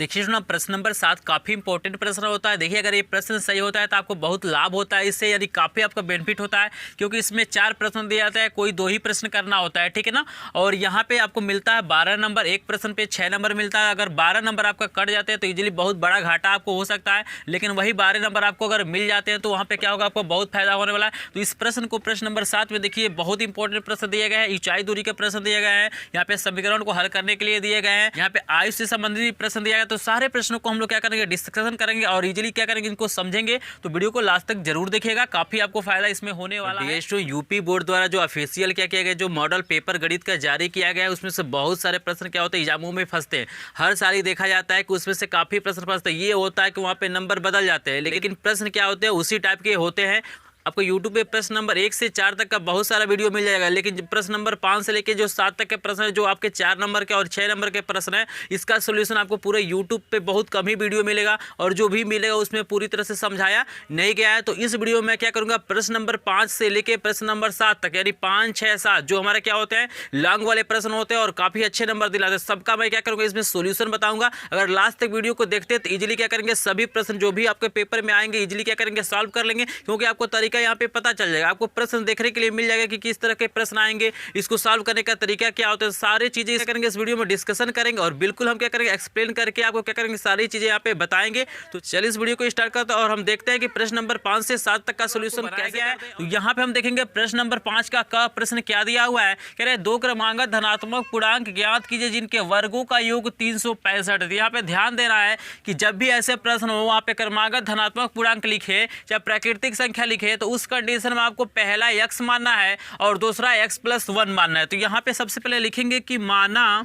देखिए ना, प्रश्न नंबर 7 काफ़ी इंपॉर्टेंट प्रश्न होता है। देखिए अगर ये प्रश्न सही होता है तो आपको बहुत लाभ होता है इससे, यानी काफ़ी आपका बेनिफिट होता है, क्योंकि इसमें 4 प्रश्न दिए जाते हैं, कोई 2 ही प्रश्न करना होता है, ठीक है ना। और यहाँ पे आपको मिलता है 12 नंबर, एक प्रश्न पे 6 नंबर मिलता है। अगर 12 नंबर आपका कट जाते हैं तो इजीली बहुत बड़ा घाटा आपको हो सकता है, लेकिन वही 12 नंबर आपको अगर मिल जाते हैं तो वहाँ पे क्या होगा, आपको बहुत फायदा होने वाला है। तो इस प्रश्न को प्रश्न नंबर 7 में देखिए बहुत इंपॉर्टेंट प्रश्न दिए गए हैं, ऊंचाई दूरी के प्रश्न दिए गए हैं, यहाँ पे समीकरण को हल करने के लिए दिए गए हैं, यहाँ पे आयु से संबंधित प्रश्न दिया गया। तो सारे प्रश्नों को हम लोग क्या करेंगे, डिस्कशन करेंगे और इजीली क्या करेंगे, इनको समझेंगे। तो वीडियो को लास्ट तक जरूर देखिएगा, काफी आपको फायदा इसमें होने वाला है। यूपी बोर्ड द्वारा जो ऑफिशियल क्या किया गया, जो मॉडल पेपर गणित का जारी किया गया है, उसमें से बहुत सारे प्रश्न क्या होते हैं, एग्जामों में फंसते हैं। हर साल ही देखा जाता है कि उसमें से काफी प्रश्न फंसते हैं। ये होता है कि वहाँ पे नंबर बदल जाते हैं, लेकिन प्रश्न क्या होते हैं, उसी टाइप के होते हैं। आपको YouTube पे प्रश्न नंबर 1 से 4 तक का बहुत सारा वीडियो मिल जाएगा, लेकिन प्रश्न नंबर 5 से लेके जो 7 तक के प्रश्न है, जो आपके 4 नंबर के और 6 नंबर के प्रश्न है, इसका सोल्यूशन आपको पूरे YouTube पे बहुत कम ही वीडियो मिलेगा, और जो भी मिलेगा उसमें पूरी तरह से समझाया नहीं गया है। तो इस वीडियो में क्या करूँगा, प्रश्न नंबर 5 से लेके प्रश्न नंबर 7 तक, यानी 5, 6, 7 जो हमारे क्या होते हैं, लॉन्ग वाले प्रश्न होते हैं और काफ़ी अच्छे नंबर दिलाते हैं, सबका मैं क्या करूँगा, इसमें सोल्यूशन बताऊँगा। अगर लास्ट तक वीडियो को देखते हैं तो ईजिली क्या करेंगे, सभी प्रश्न जो भी आपके पेपर में आएंगे ईजिली क्या करेंगे, सॉल्व कर लेंगे, क्योंकि आपको तरीका यहाँ पे पता चल जाएगा। आपको प्रश्न देखने के लिए मिल जाएगा कि किस तरह के प्रश्न आएंगे, इसको सॉल्व करने का तरीका क्या होता है, सारी चीजें क्या करेंगे इस वीडियो में डिस्कशन करेंगे, और बिल्कुल हम क्या करेंगे, एक्सप्लेन करके आपको क्या करेंगे, सारी चीजें यहाँ पे बताएंगे। तो चलिए इस वीडियो को स्टार्ट करते हैं और हम देखते हैं कि प्रश्न नंबर 5 से 7 तक का सोल्यूशन क्या है। तो यहाँ पे हम देखेंगे प्रश्न नंबर 5 का प्रश्न क्या दिया हुआ है, कह रहे 2 क्रमांगत धनात्मक पूर्णांक ज्ञात कीजिए जिनके वर्गों का योग 365। यहाँ पे ध्यान देना है कि जब भी ऐसे प्रश्न हो, वहाँ पे क्रमांगत धनात्मक पूर्णांक लिखे चाहे प्राकृतिक संख्या लिखे, तो उस कंडीशन में आपको पहला x मानना है और दूसरा x+1 मानना है। तो यहाँ पे सबसे पहले लिखेंगे कि माना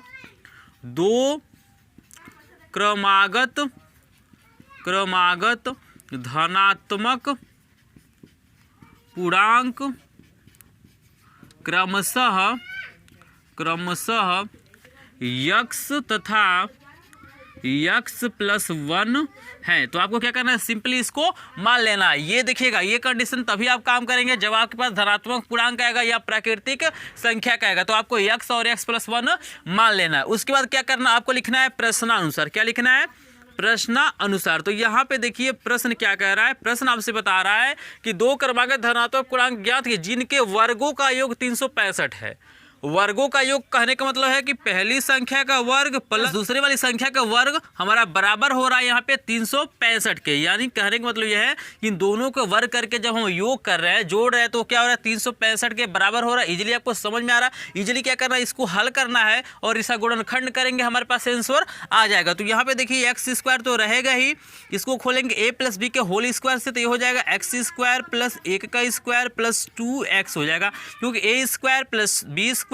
2 क्रमागत धनात्मक पूर्णांक क्रमशः x तथा x+1 है। तो आपको क्या करना है, सिंपली इसको मान लेना है। ये देखिएगा, ये कंडीशन तभी आप काम करेंगे जब आपके पास धनात्मक पूर्णांक आएगा या प्राकृतिक संख्या का आएगा, तो आपको x और x+1 मान लेना है। उसके बाद क्या करना, आपको लिखना है प्रश्नानुसार। क्या लिखना है, प्रश्नानुसार। तो यहाँ पे देखिए प्रश्न क्या कह रहा है, प्रश्न आपसे बता रहा है कि 2 क्रमागत धनात्मक पूर्णांक ज्ञात है जिनके वर्गों का योग 365 है। वर्गों का योग कहने का मतलब है कि पहली संख्या का वर्ग प्लस दूसरी वाली संख्या का वर्ग हमारा बराबर हो रहा है यहाँ पे 365 के। यानी कहने का मतलब यह है कि इन दोनों को वर्ग करके जब हम योग कर रहे हैं, जोड़ रहे हैं, तो क्या हो रहा है, 365 के बराबर हो रहा है। इजीली आपको समझ में आ रहा है। इजीली क्या करना है, इसको हल करना है और इसका गुणनखंड करेंगे, हमारे पास आंसर आ जाएगा। तो यहाँ पे देखिए x² तो रहेगा ही, इसको खोलेंगे a+b के होल स्क्वायर से, तो ये हो जाएगा x² + 1 का स्क्वायर + 2x हो जाएगा, क्योंकि a² + b²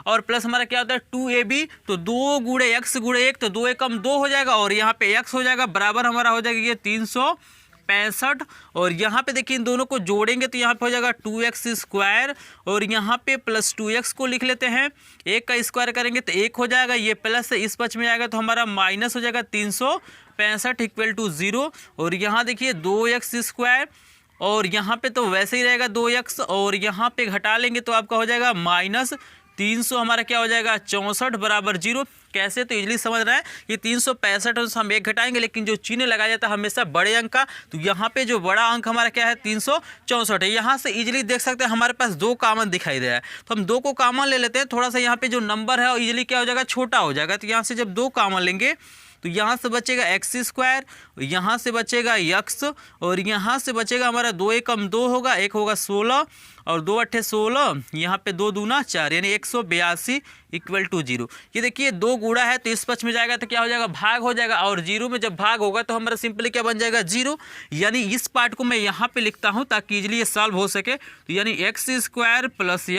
और प्लस हमारा क्या होता है 2ab, तो 2 गुणे x गुणे 1, तो 2 एकम 2 हो जाएगा, और यहाँ पे x हो जाएगा बराबर हमारा हो जाएगा ये 365। और यहाँ पे देखिए इन दोनों को जोड़ेंगे तो यहाँ पे हो जाएगा 2x² और यहाँ पे +2x को लिख लेते हैं, 1 का स्क्वायर करेंगे तो 1 हो जाएगा, ये प्लस इस पक्ष में आएगा तो हमारा माइनस हो जाएगा 365 = 0। और यहाँ देखिए 2x² और यहाँ पे तो वैसे ही रहेगा 2x, और यहाँ पे घटा लेंगे तो आपका हो जाएगा -300, हमारा क्या हो जाएगा 64 बराबर 0। कैसे, तो इजीली समझ रहा है कि 365 से हम 1 घटाएंगे, लेकिन जो चिन्ह लगाया जाता है हमेशा बड़े अंक का, तो यहाँ पे जो बड़ा अंक हमारा क्या है 364 है। यहाँ से इजीली देख सकते हैं हमारे पास 2 कॉमन दिखाई दे रहा है, तो हम 2 को कॉमन ले लेते हैं। थोड़ा सा यहाँ पे जो नंबर है इजीली क्या हो जाएगा, छोटा हो जाएगा। तो यहाँ से जब 2 कॉमन लेंगे तो यहाँ से बचेगा x², यहाँ से बचेगा x, और यहाँ से बचेगा हमारा 2 एकम 2 होगा, 1 होगा 16 और 2 अट्ठे 16, यहाँ पे 2 दूना 4, यानी 182 = 0। ये देखिए 2 गुणा है तो इस पक्ष में जाएगा तो क्या हो जाएगा, भाग हो जाएगा, और 0 में जब भाग होगा तो हमारा सिंपली क्या बन जाएगा 0। यानी इस पार्ट को मैं यहाँ पे लिखता हूँ ताकि इजीली ये सॉल्व हो सके। तो यानी x² +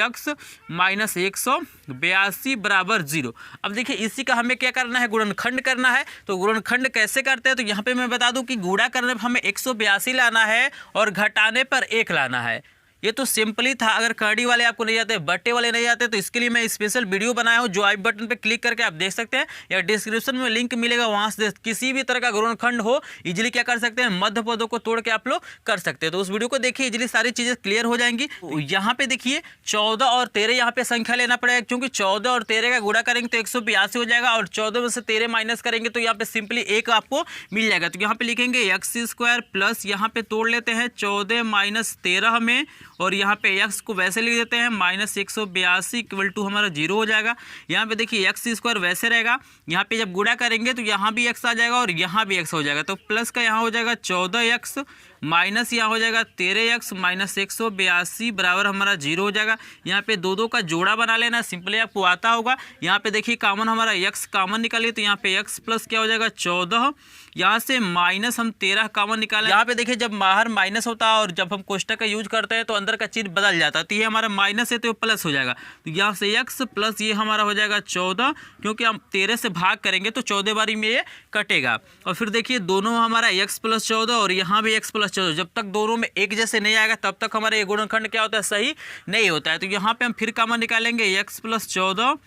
x -182 बराबर 0। अब देखिए इसी का हमें क्या करना है, गुणनखंड करना है। तो गुणनखंड कैसे करते हैं, तो यहाँ पे मैं बता दूं कि गुणा करने पर हमें 182 लाना है और घटाने पर 1 लाना है। ये तो सिंपली था। अगर करड़ी वाले आपको नहीं आते, बट्टे वाले नहीं आते, तो इसके लिए मैं स्पेशल वीडियो बनाया हूँ, जो आई बटन पे क्लिक करके आप देख सकते हैं, या डिस्क्रिप्शन में लिंक मिलेगा, वहाँ से किसी भी तरह का गुणनखंड हो इजीली क्या कर सकते हैं, मध्य पदों को तोड़ के आप लोग कर सकते हैं। तो उस वीडियो को देखिए, इजीली सारी चीजें क्लियर हो जाएंगी। यहाँ पे देखिए 14 और 13 यहाँ पे संख्या लेना पड़ेगा, क्योंकि 14 और 13 का गुणा करेंगे तो 182 हो जाएगा, और 14 में से 13 माइनस करेंगे तो यहाँ पे सिंपली 1 आपको मिल जाएगा। तो यहाँ पे लिखेंगे x² प्लस, यहाँ पे तोड़ लेते हैं 14 माइनस 13 में, और यहाँ पे x को वैसे लिख देते हैं -182 इक्वल टू हमारा 0 हो जाएगा। यहाँ पे देखिए x² वैसे रहेगा, यहाँ पे जब गुणा करेंगे तो यहाँ भी x आ जाएगा और यहाँ भी x हो जाएगा, तो प्लस का यहाँ हो जाएगा 14x माइनस यहाँ हो जाएगा 13x माइनस 182 बराबर हमारा 0 हो जाएगा। यहाँ पे दो का जोड़ा बना लेना, सिंपली आपको आता होगा। यहाँ पे देखिए कॉमन हमारा x कॉमन निकालिए, तो यहाँ पे x प्लस क्या हो जाएगा 14, यहाँ से माइनस हम 13 कॉमन निकालें। यहाँ पे देखिए जब बाहर माइनस होता है और जब हम कोष्टक का यूज करते हैं तो अंदर का चिन्ह बदल जाता है, तो ये हमारा माइनस है तो प्लस हो जाएगा। तो यहाँ से x प्लस ये हमारा हो जाएगा 14, क्योंकि हम 13 से भाग करेंगे तो 14 बारी में ये कटेगा। और फिर देखिए दोनों हमारा x प्लस 14 और यहाँ भी x प्लस 14, जब तक दोनों में एक जैसे नहीं आएगा तब तक हमारा ये गुणनखंड क्या होता है, सही नहीं होता है। तो यहाँ पे हम फिर कॉमन निकालेंगे x प्लस 14,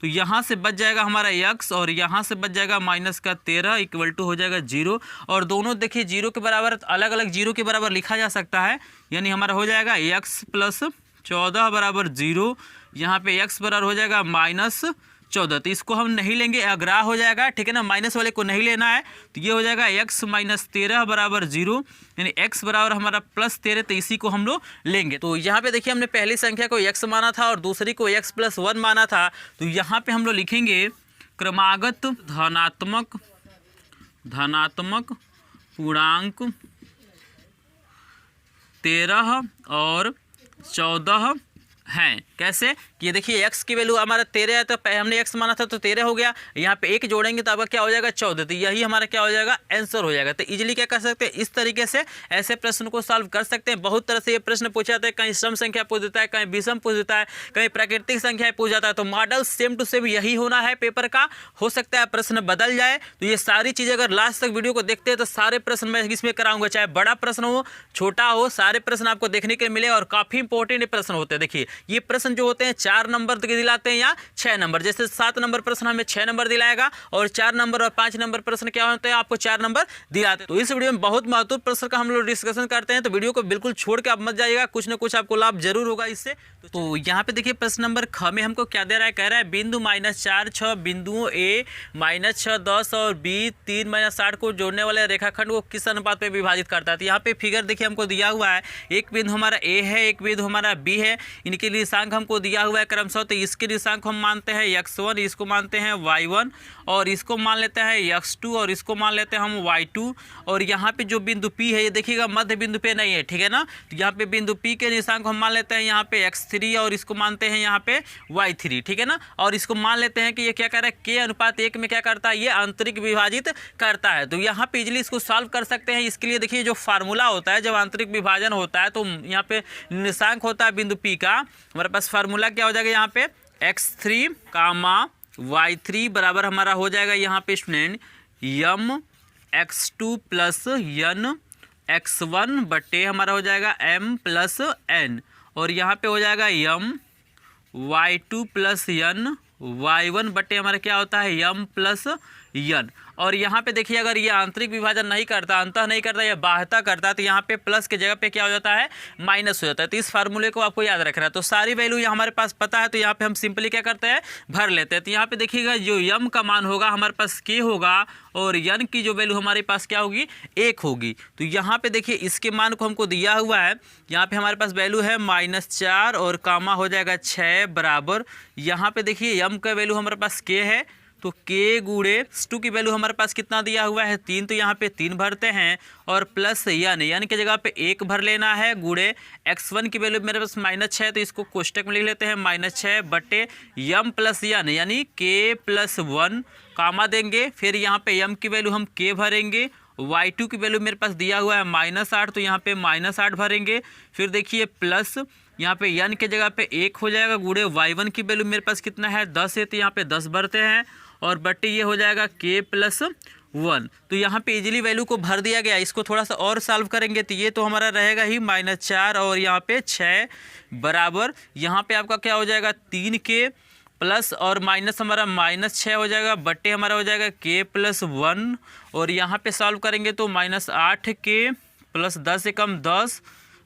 तो यहाँ से बच जाएगा हमारा x और यहाँ से बच जाएगा माइनस का 13 इक्वल टू हो जाएगा 0। और दोनों देखिए 0 के बराबर, अलग अलग 0 के बराबर लिखा जा सकता है, यानी हमारा हो जाएगा x प्लस 14 बराबर 0, यहाँ पे x बराबर हो जाएगा -14। तो इसको हम नहीं लेंगे, अग्राह हो जाएगा, ठीक है ना, माइनस वाले को नहीं लेना है। तो ये हो जाएगा x माइनस 13 बराबर 0, यानी x बराबर हमारा प्लस 13, तो इसी को हम लोग लेंगे। तो यहाँ पे देखिए हमने पहली संख्या को x माना था और दूसरी को x प्लस 1 माना था, तो यहाँ पे हम लोग लिखेंगे क्रमागत धनात्मक पूर्णांक 13 और 14 हैं। कैसे कि ये देखिए x की वैल्यू हमारा 13 है, तो हमने x माना था तो 13 हो गया, यहाँ पे 1 जोड़ेंगे तो आपका क्या हो जाएगा 14, तो यही हमारा क्या हो जाएगा आंसर हो जाएगा। तो इजीली क्या कर सकते हैं, इस तरीके से ऐसे प्रश्न को सॉल्व कर सकते हैं। बहुत तरह से ये प्रश्न पूछा जाता है, कहीं सम संख्या पूछ देता है, कहीं विषम पूछ देता है, कहीं प्राकृतिक संख्या पूछ जाता है। तो मॉडल सेम टू सेम यही होना है पेपर का, हो सकता है प्रश्न बदल जाए। तो ये सारी चीज़ें अगर लास्ट तक वीडियो को देखते हैं तो सारे प्रश्न मैं इसमें कराऊंगा, चाहे बड़ा प्रश्न हो छोटा हो, सारे प्रश्न आपको देखने के मिले और काफ़ी इंपॉर्टेंट प्रश्न होते हैं। देखिए ये प्रश्न जो होते हैं 4 नंबर के दिलाते हैं या 6 नंबर, जैसे 7 नंबर प्रश्न हमें 6 नंबर दिलाएगा और 4 नंबर और 5 नंबर प्रश्न क्या होते हैं, आपको 4 नंबर दिलाते हैं। तो इस वीडियो में बहुत महत्वपूर्ण प्रश्न का हम लोग डिस्कशन करते हैं, तो वीडियो को बिल्कुल छोड़ के आप मत जाइएगा, कुछ ना कुछ आपको लाभ जरूर होगा इससे। तो यहाँ पे देखिए प्रश्न नंबर ख में हमको क्या दे रहा है, कह रहा है बिंदु -4 6 बिंदुओं A -6 10 और B 3 -8 को जोड़ने वाले रेखाखंड को किस अनुपात पे विभाजित करता है। तो यहाँ पे फिगर देखिए हमको दिया हुआ है, एक बिंदु हमारा A है, एक बिंदु हमारा B है, इनके निर्देशांक हमको दिया हुआ है क्रमशः। तो इसके निर्देशांक हम मानते हैं x1, इसको मानते हैं y1, और इसको मान लेते हैं x2, और इसको मान लेते हैं हम y2। और यहाँ पे जो बिंदु P है ये देखिएगा मध्य बिंदु पे नहीं है, ठीक है ना, तो यहाँ पे बिंदु P के निर्देशांक हम मान लेते हैं यहाँ पे x3, और इसको मानते हैं यहाँ पे y3, ठीक है ना। और इसको मान लेते हैं कि ये क्या कर रहा है, k अनुपात 1 में क्या करता है, ये आंतरिक विभाजित करता है। तो यहाँ पे इजीली इसको सॉल्व कर सकते हैं। इसके लिए देखिए जो फार्मूला होता है, जब आंतरिक विभाजन होता है तो यहाँ पे निर्देशांक होता है बिंदु P का, हमारे पास फार्मूला क्या हो जाएगा यहाँ पे x3, y3 बराबर हमारा हो जाएगा यहाँ पे student m x2 plus n x1 बटे हमारा हो जाएगा m प्लस n, और यहाँ पे हो जाएगा m y2 plus n y1 बटे हमारा क्या होता है m प्लस n। और यहाँ पे देखिए अगर ये आंतरिक विभाजन नहीं करता, अंतः नहीं करता, या बाह्यता करता, तो यहाँ पे प्लस के जगह पे क्या हो जाता है, माइनस हो जाता है। तो इस फार्मूले को आपको याद रखना है। तो सारी वैल्यू यहाँ हमारे पास पता है, तो यहाँ पे हम सिंपली क्या करते हैं, भर लेते हैं। तो यहाँ पे देखिएगा जो m का मान होगा हमारे पास k होगा, और n की जो वैल्यू हमारे पास क्या होगी, 1 होगी। तो यहाँ पे देखिए इसके मान को हमको दिया हुआ है, यहाँ पे हमारे पास वैल्यू है -4 और कामा हो जाएगा 6 बराबर, यहाँ पे देखिए m का वैल्यू हमारे पास k है, तो k गुणे x2 की वैल्यू हमारे पास कितना दिया हुआ है 3, तो यहाँ पे 3 भरते हैं, और प्लस n की जगह पे 1 भर लेना है, गुणे x1 की वैल्यू मेरे पास -6, तो इसको कोष्टक में लिख लेते हैं -6 बटे m प्लस n यानी k प्लस 1 कामा देंगे। फिर यहाँ पे m की वैल्यू हम k भरेंगे, y2 की वैल्यू मेरे पास दिया हुआ है -8, तो यहाँ पे -8 भरेंगे। फिर देखिए प्लस यहाँ पे n के जगह पे 1 हो जाएगा, गुणे y1 की वैल्यू मेरे पास कितना है 10 है, तो यहाँ पे 10 भरते हैं, और बट्टे ये हो जाएगा k प्लस 1। तो यहाँ पे इजीली वैल्यू को भर दिया गया। इसको थोड़ा सा और सॉल्व करेंगे तो ये तो हमारा रहेगा ही -4 और यहाँ पे 6 बराबर यहाँ पे आपका क्या हो जाएगा 3k प्लस और माइनस हमारा -6 हो जाएगा बट्टे हमारा हो जाएगा k+1 और यहाँ पे सॉल्व करेंगे तो -8k प्लस 10 से कम 10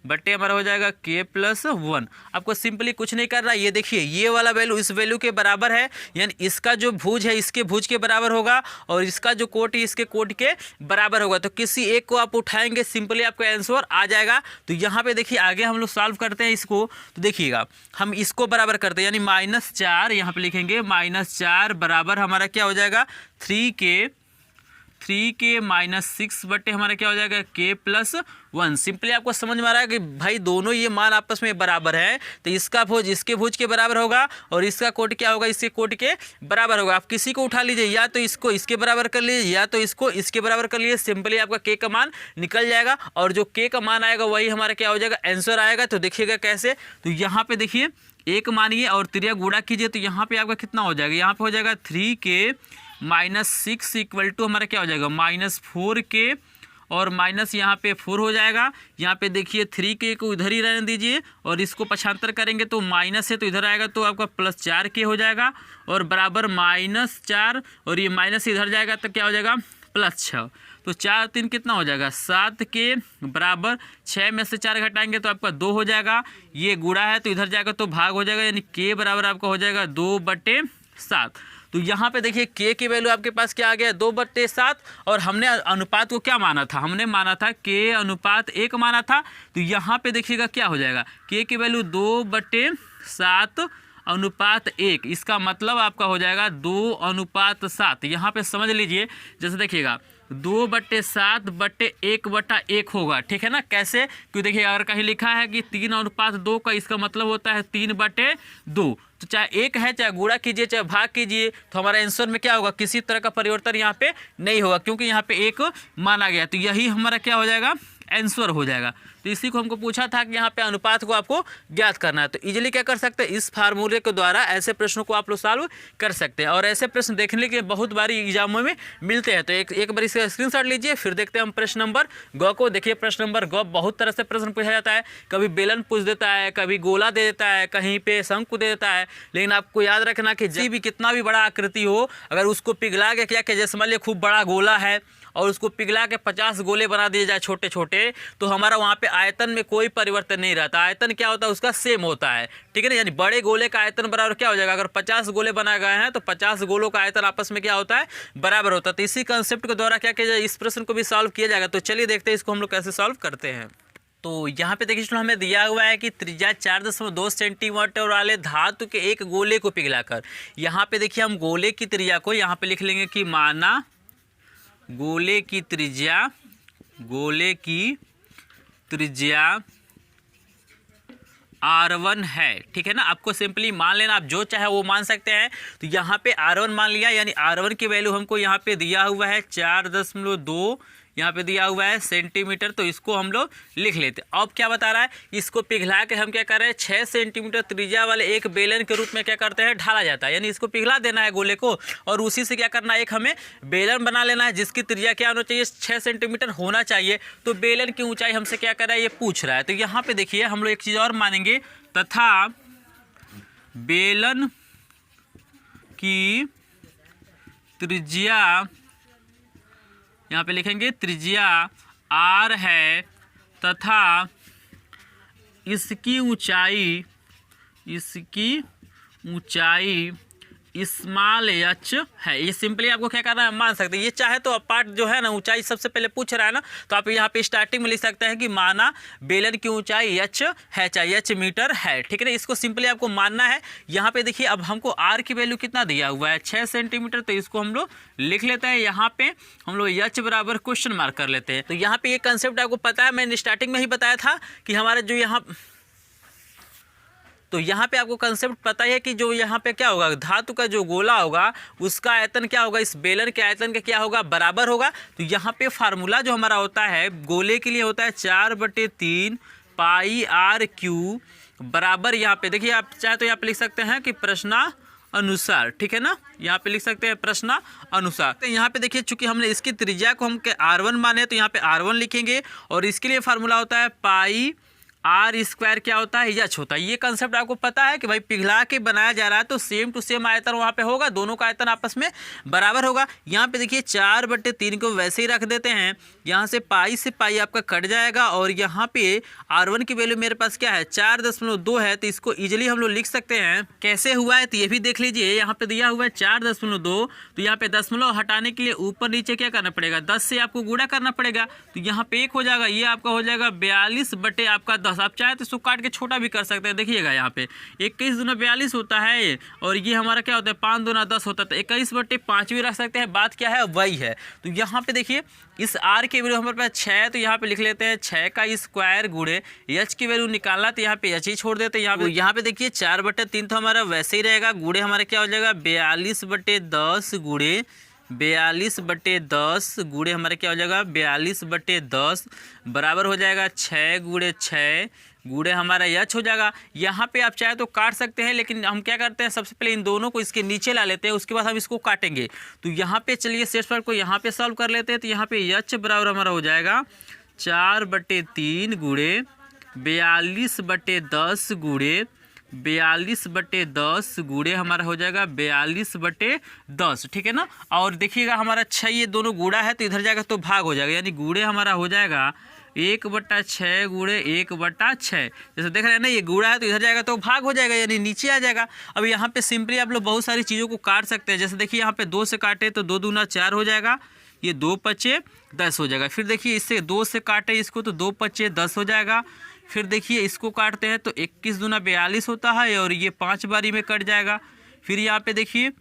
बट्टे हमारा हो जाएगा k+1। आपको सिंपली कुछ नहीं करना। ये देखिए ये वाला वैल्यू इस वैल्यू के बराबर है, यानी इसका जो भुज है इसके भुज के बराबर होगा और इसका जो कोट है इसके कोट के बराबर होगा। तो किसी एक को आप उठाएंगे सिंपली आपको आंसर आ जाएगा। तो यहाँ पे देखिए आगे हम लोग सॉल्व करते हैं इसको। तो देखिएगा हम इसको बराबर करते हैं यानी -4 यहाँ पे लिखेंगे -4 बराबर हमारा क्या हो जाएगा 3k -6 बट्टे हमारा क्या हो जाएगा k+1। सिंपली आपको समझ में आ रहा है कि भाई दोनों ये मान आपस में बराबर है तो इसका भुज इसके भुज के बराबर होगा और इसका कोट क्या होगा इसके कोट के बराबर होगा। आप किसी को उठा लीजिए, या तो इसको इसके बराबर कर लीजिए या तो इसको इसके बराबर कर लीजिए, सिंपली आपका k का मान निकल जाएगा और जो k का मान आएगा वही हमारा क्या हो जाएगा आंसर आएगा। तो देखिएगा कैसे, तो यहाँ पे देखिए एक मानिए और त्रिज्या गुणा कीजिए तो यहाँ पे आपका कितना हो जाएगा, यहाँ पे हो जाएगा 3k -6 इक्वल टू हमारा क्या हो जाएगा -4k और माइनस यहाँ पे 4 हो जाएगा। यहाँ पे देखिए 3k को इधर ही रहने दीजिए और इसको पक्षांतर करेंगे तो माइनस है तो इधर आएगा तो आपका +4k हो जाएगा और बराबर -4 और ये माइनस इधर जाएगा तो क्या हो जाएगा +6। तो 4 3 कितना हो जाएगा 7k बराबर 6 में से 4 घटाएंगे तो आपका 2 हो जाएगा। ये गुणा है तो इधर जाएगा तो भाग हो जाएगा, यानी k बराबर आपका हो जाएगा 2/7। तो यहाँ पे देखिए k की वैल्यू आपके पास क्या आ गया 2/7 और हमने अनुपात को क्या माना था, हमने माना था k/1 माना था। तो यहाँ पे देखिएगा क्या हो जाएगा k की वैल्यू 2/7:1। इसका मतलब आपका हो जाएगा 2:7। यहाँ पे समझ लीजिए, जैसे देखिएगा 2/7/1/1 होगा, ठीक है ना। कैसे, क्योंकि देखिए अगर कहीं लिखा है कि 3:2 का, इसका मतलब होता है 3/2। तो चाहे एक है चाहे गुणा कीजिए चाहे भाग कीजिए तो हमारा आंसर में क्या होगा किसी तरह का परिवर्तन यहाँ पे नहीं होगा क्योंकि यहाँ पे एक माना गया। तो यही हमारा क्या हो जाएगा आंसर हो जाएगा। तो इसी को हमको पूछा था कि यहाँ पे अनुपात को आपको ज्ञात करना है। तो इजीली क्या कर सकते हैं, इस फार्मूले के द्वारा ऐसे प्रश्नों को आप लोग सॉल्व कर सकते हैं और ऐसे प्रश्न देखने के बहुत बारी एग्जामों में मिलते हैं। तो एक बार इसका स्क्रीनशॉट लीजिए, फिर देखते हैं हम प्रश्न नंबर ग को। देखिए प्रश्न नंबर ग बहुत तरह से प्रश्न पूछा जाता है, कभी बेलन पूछ देता है, कभी गोला दे देता है, कहीं पे शंकु दे देता है। लेकिन आपको याद रखना कि जब भी कितना भी बड़ा आकृति हो, अगर उसको पिघला के क्या किया, जैसे मान लिया खूब बड़ा गोला है और उसको पिघला के 50 गोले बना दिए जाए छोटे छोटे, तो हमारा वहाँ पे आयतन में कोई परिवर्तन नहीं रहता। आयतन क्या होता है उसका सेम होता है, ठीक है ना। यानी बड़े गोले का आयतन बराबर क्या हो जाएगा, अगर 50 गोले बनाए गए हैं तो 50 गोलों का आयतन आपस में क्या होता है बराबर होता है। तो इसी कंसेप्ट के द्वारा क्या किया जाए, इस प्रश्न को भी सॉल्व किया जाएगा। तो चलिए देखते हैं इसको हम लोग कैसे सॉल्व करते हैं। तो यहाँ पे देखिए हमें दिया हुआ है कि त्रिज्या 4.2 सेंटीमीटर वाले धातु के एक गोले को पिघलाकर, यहाँ पे देखिए हम गोले की त्रिज्या को यहाँ पे लिख लेंगे कि माना गोले की त्रिज्या R1 है, ठीक है ना। आपको सिंपली मान लेना, आप जो चाहे वो मान सकते हैं। तो यहाँ पे R1 मान लिया, यानी R1 की वैल्यू हमको यहाँ पे दिया हुआ है 4.2 यहाँ पे दिया हुआ है सेंटीमीटर। तो इसको हम लोग लिख लेते हैं। अब क्या बता रहा है, इसको पिघला के हम क्या कर रहे हैं 6 सेंटीमीटर त्रिज्या वाले एक बेलन के रूप में क्या करते हैं ढाला जाता है। यानी इसको पिघला देना है गोले को और उसी से क्या करना है, एक हमें बेलन बना लेना है जिसकी त्रिज्या क्या होना चाहिए 6 सेंटीमीटर होना चाहिए। तो बेलन की ऊंचाई हमसे क्या कर रहा है ये पूछ रहा है। तो यहाँ पे देखिए हम लोग एक चीज़ और मानेंगे, तथा बेलन की त्रिज्या यहाँ पे लिखेंगे त्रिज्या R है तथा इसकी ऊंचाई स्मॉल h है। ये सिंपली आपको क्या करना है मान सकते हैं। ये चाहे तो पार्ट जो है ना ऊंचाई सबसे पहले पूछ रहा है ना, तो आप यहाँ पे स्टार्टिंग में लिख सकते हैं कि माना बेलन की ऊंचाई h है, चाहे h मीटर है, ठीक है ना। इसको सिंपली आपको मानना है। यहाँ पे देखिए अब हमको r की वैल्यू कितना दिया हुआ है 6 सेंटीमीटर। तो इसको हम लोग लिख लेते हैं, यहाँ पे हम लोग h बराबर क्वेश्चन मार्क कर लेते हैं। तो यहाँ पे ये कंसेप्ट आपको पता है, मैंने स्टार्टिंग में ही बताया था कि हमारा जो यहाँ पे आपको कंसेप्ट पता है कि जो यहाँ पे क्या होगा, धातु का जो गोला होगा उसका आयतन क्या होगा इस बेलन के आयतन के क्या होगा बराबर होगा। तो यहाँ पे फार्मूला जो हमारा होता है गोले के लिए होता है 4/3 पाई r क्यू बराबर, यहाँ पे देखिए आप चाहे तो यहाँ पे लिख सकते हैं कि प्रश्ना अनुसार, ठीक है ना, यहाँ पे लिख सकते हैं प्रश्न अनुसार। तो यहाँ पे देखिए चूंकि हमने इसकी त्रिज्या को हम R1 माने तो यहाँ पे R1 लिखेंगे और इसके लिए फार्मूला होता है पाई आर स्क्वायर क्या होता है, एच होता है। ये कंसेप्ट आपको पता है कि भाई पिघला के बनाया जा रहा है तो सेम टू सेम आयतन वहाँ पे होगा, दोनों का आयतन आपस में बराबर होगा। यहाँ पे देखिए 4/3 को वैसे ही रख देते हैं, यहाँ से पाई आपका कट जाएगा और यहाँ पे R1 की वैल्यू मेरे पास क्या है 4.2 है, तो इसको इजिली हम लोग लिख सकते हैं। कैसे हुआ है तो ये भी देख लीजिए, यहाँ पे दिया हुआ है 4.2, तो यहाँ पे दशमलव हटाने के लिए ऊपर नीचे क्या करना पड़ेगा 10 से आपको गुणा करना पड़ेगा, तो यहाँ पे 1 हो जाएगा, ये आपका हो जाएगा 42 आपका 10। आप चाहे तो इसको काट के छोटा भी कर सकते हैं। देखिएगा यहाँ पे 21 दूना 42 होता है और ये हमारा क्या होता है 5 दूना 10 होता है, तो 21/5 भी रख सकते हैं। बात क्या है वही है। तो यहाँ पे देखिए इस आर की वैल्यू हमारे पास 6, तो यहाँ पे लिख लेते हैं 6 का स्क्वायर गुणे एच की वैल्यू निकालना, तो यहाँ पे एच ही छोड़ देते हैं। यहाँ पे देखिए 4/3 तो हमारा वैसे ही रहेगा, गुणे हमारा क्या हो जाएगा 42/10 गुणे 42/10 गुणे हमारे क्या हो जाएगा 42/10 बराबर हो जाएगा 6 गुणे 6 गुणे हमारा एच हो जाएगा। यहाँ पे आप चाहे तो काट सकते हैं, लेकिन हम क्या करते हैं सबसे पहले इन दोनों को इसके नीचे ला लेते हैं, उसके बाद हम इसको काटेंगे। तो यहाँ पे चलिए सेट को यहाँ पे सॉल्व कर लेते हैं, तो यहाँ पे एच बराबर हमारा हो जाएगा 4/3 गुणे 42/10 गुणे 42/10 गुणे हमारा हो जाएगा 42/10, ठीक है ना। और देखिएगा हमारा 6 ये दोनों गुणा है तो इधर जाएगा तो भाग हो जाएगा, यानी गुणे हमारा हो जाएगा 1/6 गुणे 1/6। जैसे देख रहे हैं ना ये गुणा है तो इधर जाएगा तो भाग हो जाएगा, यानी नीचे आ जाएगा। अब यहाँ पे सिंपली आप लोग बहुत सारी चीज़ों को काट सकते हैं। जैसे देखिए यहाँ पे 2 से काटे तो 2 दूना 4 हो जाएगा, ये 2×5 10 हो जाएगा। फिर देखिए इससे 2 से काटे इसको तो 2×5 10 हो जाएगा। फिर देखिए इसको काटते हैं तो 21 दूना 42 होता है और ये 5 बारी में कट जाएगा। फिर यहाँ पे देखिए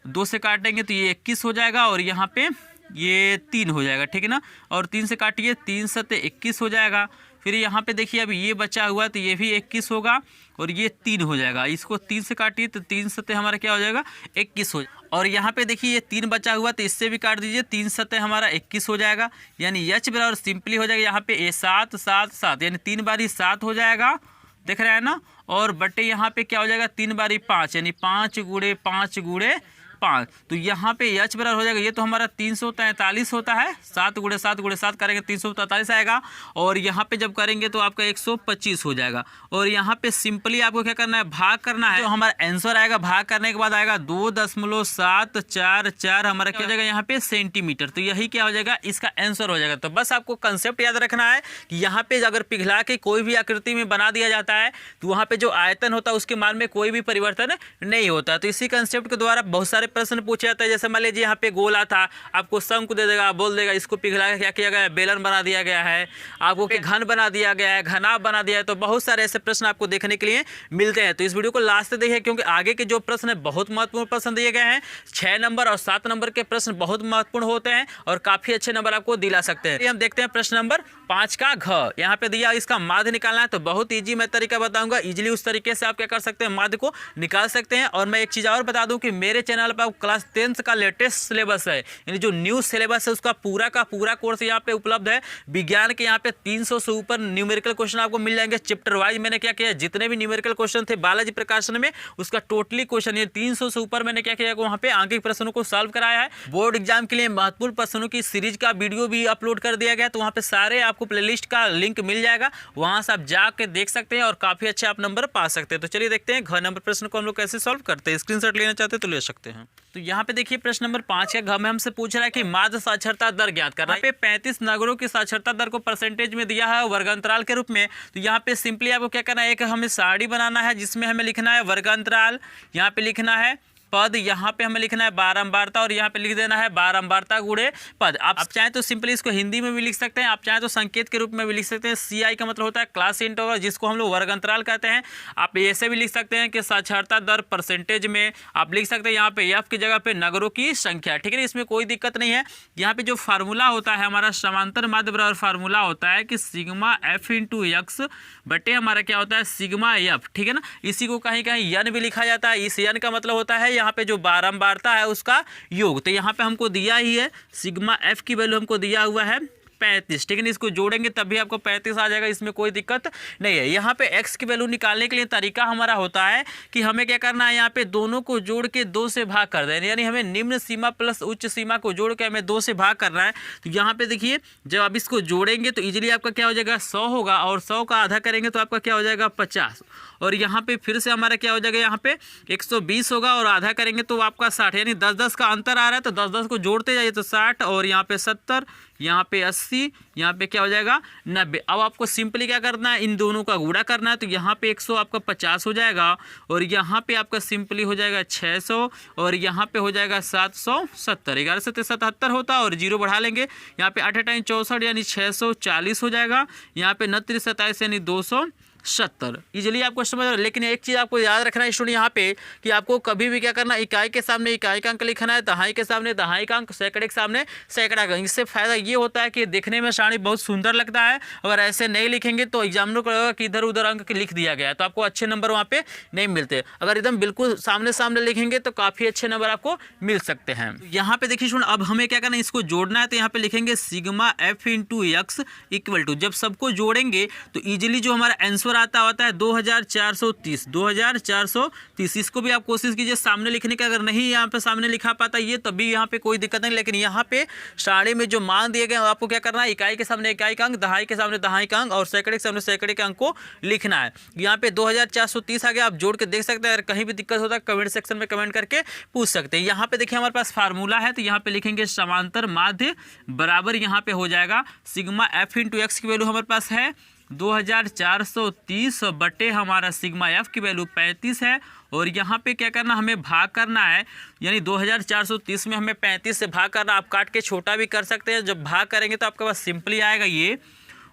2 से काटेंगे तो ये 21 हो जाएगा और यहाँ पे ये 3 हो जाएगा, ठीक है ना। और 3 से काटिए 3 सते 21 हो जाएगा। फिर यहाँ पे देखिए अब ये बचा हुआ है तो ये भी 21 होगा और ये 3 हो जाएगा। इसको 3 से काटिए तो 3 सते हमारा क्या हो जाएगा 21 हो जाएगा। और यहाँ पे देखिए ये 3 बचा हुआ तो इससे भी काट दीजिए, 3 सते हमारा 21 हो जाएगा, यानी एच बराबर सिंपली हो जाएगा यहाँ पे 7 7 7, यानी 3 बारी 7 हो जाएगा, देख रहे हैं ना। और बटे यहाँ पे क्या हो जाएगा 3 बारी 5, यानी 5 गुणे 5 गुणे 5, तो यहाँ पे एच बराबर हो जाएगा, ये तो हमारा 343 होता है, 7 गुणे 7 गुणे 7 करेंगे 343 आएगा। और यहाँ पे जब करेंगे तो आपका 125 हो जाएगा। और यहाँ पे सिंपली आपको क्या करना है भाग करना है, जो हमारा आंसर आएगा भाग करने के बाद आएगा 2.744 हमारा क्या हो जाएगा यहाँ पे सेंटीमीटर। तो यही क्या हो जाएगा इसका आंसर हो जाएगा। तो बस आपको कंसेप्ट याद रखना है कि यहाँ पे अगर पिघला के कोई भी आकृति में बना दिया जाता है तो वहाँ पे जो आयतन होता है उसके मान में कोई भी परिवर्तन नहीं होता। तो इसी कंसेप्ट के द्वारा बहुत सारे प्रश्न पूछे जाते हैं। जैसे मान लीजिए यहाँ पे गोला था, आपको शंकु दे देगा, बोल देगा इसको पिघला के क्या किया गया है बेलन बना दिया गया है, आपको घन बना दिया गया है, घनाभ बना दिया है। तो बहुत सारे ऐसे प्रश्न आपको देखने के लिए मिलते हैं। तो इस वीडियो को लास्ट तक देखिए, क्योंकि आगे के जो प्रश्न है बहुत महत्वपूर्ण प्रश्न दिए गए हैं। 6 नंबर और 7 नंबर के प्रश्न बहुत महत्वपूर्ण होते हैं और काफी अच्छे नंबर आपको दिला सकते हैं। हम देखते हैं प्रश्न नंबर 5 का घ। यहाँ पे दिया इसका माध्य निकालना है, तो बहुत ईजी मैं तरीका बताऊंगा। इजीली उस तरीके से आप क्या कर सकते हैं माध्य को निकाल सकते हैं। और मैं एक चीज और बता दूं कि मेरे चैनल पर क्लास 10th का लेटेस्ट सिलेबस है, यानी जो न्यू सिलेबस है उसका पूरा का पूरा कोर्स यहाँ पे उपलब्ध है। विज्ञान के यहाँ पे 300 से ऊपर न्यूमेरिकल क्वेश्चन आपको मिल जाएंगे। चैप्टर वाइज मैंने क्या किया, जितने भी न्यूमेरिकल क्वेश्चन थे बालाजी प्रकाशन में उसका टोटली क्वेश्चन, ये 300 से ऊपर मैंने क्या किया वहाँ पे आंकिक प्रश्नों को सॉल्व कराया है। बोर्ड एग्जाम के लिए महत्वपूर्ण प्रश्नों की सीरीज का वीडियो भी अपलोड कर दिया गया, तो वहाँ पे सारे आपको प्लेलिस्ट का लिंक मिल जाएगा, वहाँ से आप जाके देख सकते हैं और काफी अच्छे आप नंबर पा सकते हैं। तो चलिए देखते हैं घ नंबर प्रश्न को हम लोग कैसे सॉल्व करते हैं। स्क्रीनशॉट लेना चाहते हैं तो ले सकते हैं। तो यहाँ पे देखिए प्रश्न नंबर 5 का घ में हमसे पूछ रहा है कि माध्य साक्षरता दर ज्ञात करना है। 35 नगरों की साक्षरता दर को परसेंटेज में दिया है वर्गांतराल के रूप में। तो यहाँ पे सिंपली आपको क्या करना है, एक हमें सारणी बनाना है जिसमें हमें लिखना है वर्गांतराल, यहाँ पे लिखना है पद, यहाँ पे हमें लिखना है बारंबारता और यहाँ पे लिख देना है बारंबारता गुणे पद। आप चाहें तो सिंपली इसको हिंदी में भी लिख सकते हैं, आप चाहें तो संकेत के रूप में भी लिख सकते हैं। CI का मतलब होता है क्लास इंटरवल, जिसको हम लोग वर्गांतराल कहते हैं। आप ऐसे भी लिख सकते हैं कि साक्षरता दर परसेंटेज में आप लिख सकते हैं यहाँ पे F की जगह पे नगरों की संख्या, ठीक है, इसमें कोई दिक्कत नहीं है। यहाँ पे जो फार्मूला होता है हमारा समांतर माध्य बराबर फार्मूला होता है कि सिग्मा F इंटू एक्स बटे हमारा क्या होता है सिग्मा F, ठीक है ना। इसी को कहीं कहीं यन भी लिखा जाता है। इस यन का मतलब होता है यहाँ पे जो बारंबारता है उसका योग। तो यहाँ पे हमको दिया ही है सिग्मा F की वैल्यू हमको दिया हुआ है 35, ठीक है। इसको जोड़ेंगे तब भी आपको 35 आ जाएगा, इसमें कोई दिक्कत नहीं है। यहाँ पे x की वैल्यू निकालने के लिए तरीका हमारा होता है कि हमें क्या करना है, यहाँ पे दोनों को जोड़ के 2 से भाग कर देना, यानी हमें निम्न सीमा प्लस उच्च सीमा को जोड़ के हमें 2 से भाग करना है। तो यहाँ पे देखिए जब आप इसको जोड़ेंगे तो इजीली आपका क्या हो जाएगा 100 होगा, और 100 का आधा करेंगे तो आपका क्या हो जाएगा 50, और यहाँ पे फिर से हमारा क्या हो जाएगा, यहाँ पे 120 होगा और आधा करेंगे तो आपका 60, यानी 10-10 का अंतर आ रहा है तो 10-10 को जोड़ते जाइए तो 60, और यहाँ पे 70, यहाँ पे 80, यहाँ पे क्या हो जाएगा 90। अब आपको सिंपली क्या करना है, इन दोनों का गुणा करना है। तो यहाँ पे 100 आपका 50 हो जाएगा, और यहाँ पे आपका सिंपली हो जाएगा 600, और यहाँ पे हो जाएगा 770। 11 से 77 होता है और 0 बढ़ा लेंगे, यहाँ पे 8 टाइम 64 यानी 640 हो जाएगा, यहाँ पे 29 27 यानी 270। इजीली आपको समझ रहा है। लेकिन एक चीज़ आपको याद रखना है स्टूडेंट यहाँ पे कि आपको कभी भी क्या करना, इकाई के सामने इकाई का अंक लिखना है, दहाई के सामने दहाई का अंक, सैकड़े के सामने सैकड़ा का अंक। इससे फायदा ये होता है कि देखने में सारणी बहुत सुंदर लगता है। अगर ऐसे नहीं लिखेंगे तो एग्जामिनर को लगेगा कि इधर उधर अंक लिख दिया गया है, तो आपको अच्छे नंबर वहाँ पे नहीं मिलते। अगर एकदम बिल्कुल सामने सामने लिखेंगे तो काफ़ी अच्छे नंबर आपको मिल सकते हैं। यहाँ पे देखिए स्टूडेंट, अब हमें क्या करना है, इसको जोड़ना है। तो यहाँ पे लिखेंगे sigma f into x equal to, जब सबको जोड़ेंगे तो ईजिली जो हमारा आंसर आता है 2430। इसको भी आप कोशिश कीजिए सामने लिखने का, अगर नहीं यहाँ पे सामने लिखा पाता ये तभी यहाँ पे कोई दिक्कत नहीं। लेकिन यहाँ पे सारणी में जो मान दिए गए आपको क्या करना है, इकाई के सामने इकाई का अंक, दहाई के सामने दहाई का अंक और सैकड़े के सामने सैकड़े के अंक को लिखना है। यहाँ पे 2430 आ गया, आप जोड़ के देख सकते हैं। अगर कहीं भी दिक्कत होता है कमेंट सेक्शन में कमेंट करके पूछ सकते हैं। यहाँ पे देखिए हमारे पास फार्मूला है, तो यहाँ पे लिखेंगे समांतर माध्य बराबर, यहाँ पे हो जाएगा सिग्मा f इंटू एक्स की वैल्यू हमारे पास है 2430 बटे हमारा सिग्मा f की वैल्यू 35 है, और यहाँ पे क्या करना, हमें भाग करना है, यानी 2430 में हमें 35 से भाग करना। आप काट के छोटा भी कर सकते हैं, जब भाग करेंगे तो आपके पास सिंपली आएगा ये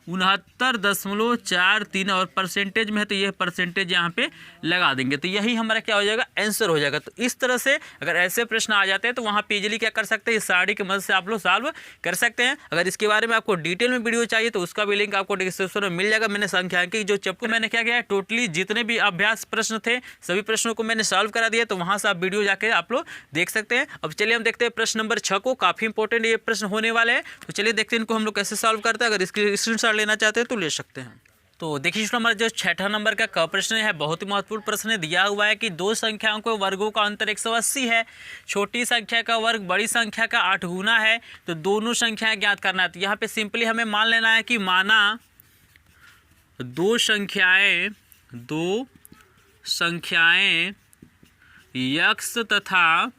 69.43, और परसेंटेज में है तो ये परसेंटेज यहाँ पे लगा देंगे, तो यही हमारा क्या हो जाएगा आंसर हो जाएगा। तो इस तरह से अगर ऐसे प्रश्न आ जाते हैं तो वहाँ पे इजीली क्या कर सकते हैं, इस सारणी की मदद से आप लोग सॉल्व कर सकते हैं। अगर इसके बारे में आपको डिटेल में वीडियो चाहिए तो उसका भी लिंक आपको डिस्क्रिप्शन में मिल जाएगा। मैंने संख्यांकी जो चैप्टर मैंने क्या किया है, टोटली जितने भी अभ्यास प्रश्न थे सभी प्रश्नों को मैंने सॉल्व करा दिया, तो वहाँ से आप वीडियो जाके आप लोग देख सकते हैं। अब चलिए हम देखते हैं प्रश्न नंबर 6 को, काफ़ी इंपॉर्टेंट ये प्रश्न होने वाले हैं। तो चलिए देखते हैं इनको हम लोग कैसे सॉल्व करते हैं। अगर इसकी स्क्रीनशॉट लेना चाहते हैं तो ले सकते हैं। तो देखिए हमारा जो 6ठा नंबर का क प्रश्न है, बहुत ही महत्वपूर्ण प्रश्न है। दिया हुआ है कि दो संख्याओं के वर्गों का अंतर 180 है, छोटी संख्या का वर्ग बड़ी संख्या का 8 गुना है, तो दोनों संख्याएं ज्ञात करना है। तो यहाँ पे सिंपली हमें मान लेना है कि माना दो संख्याएं x तथा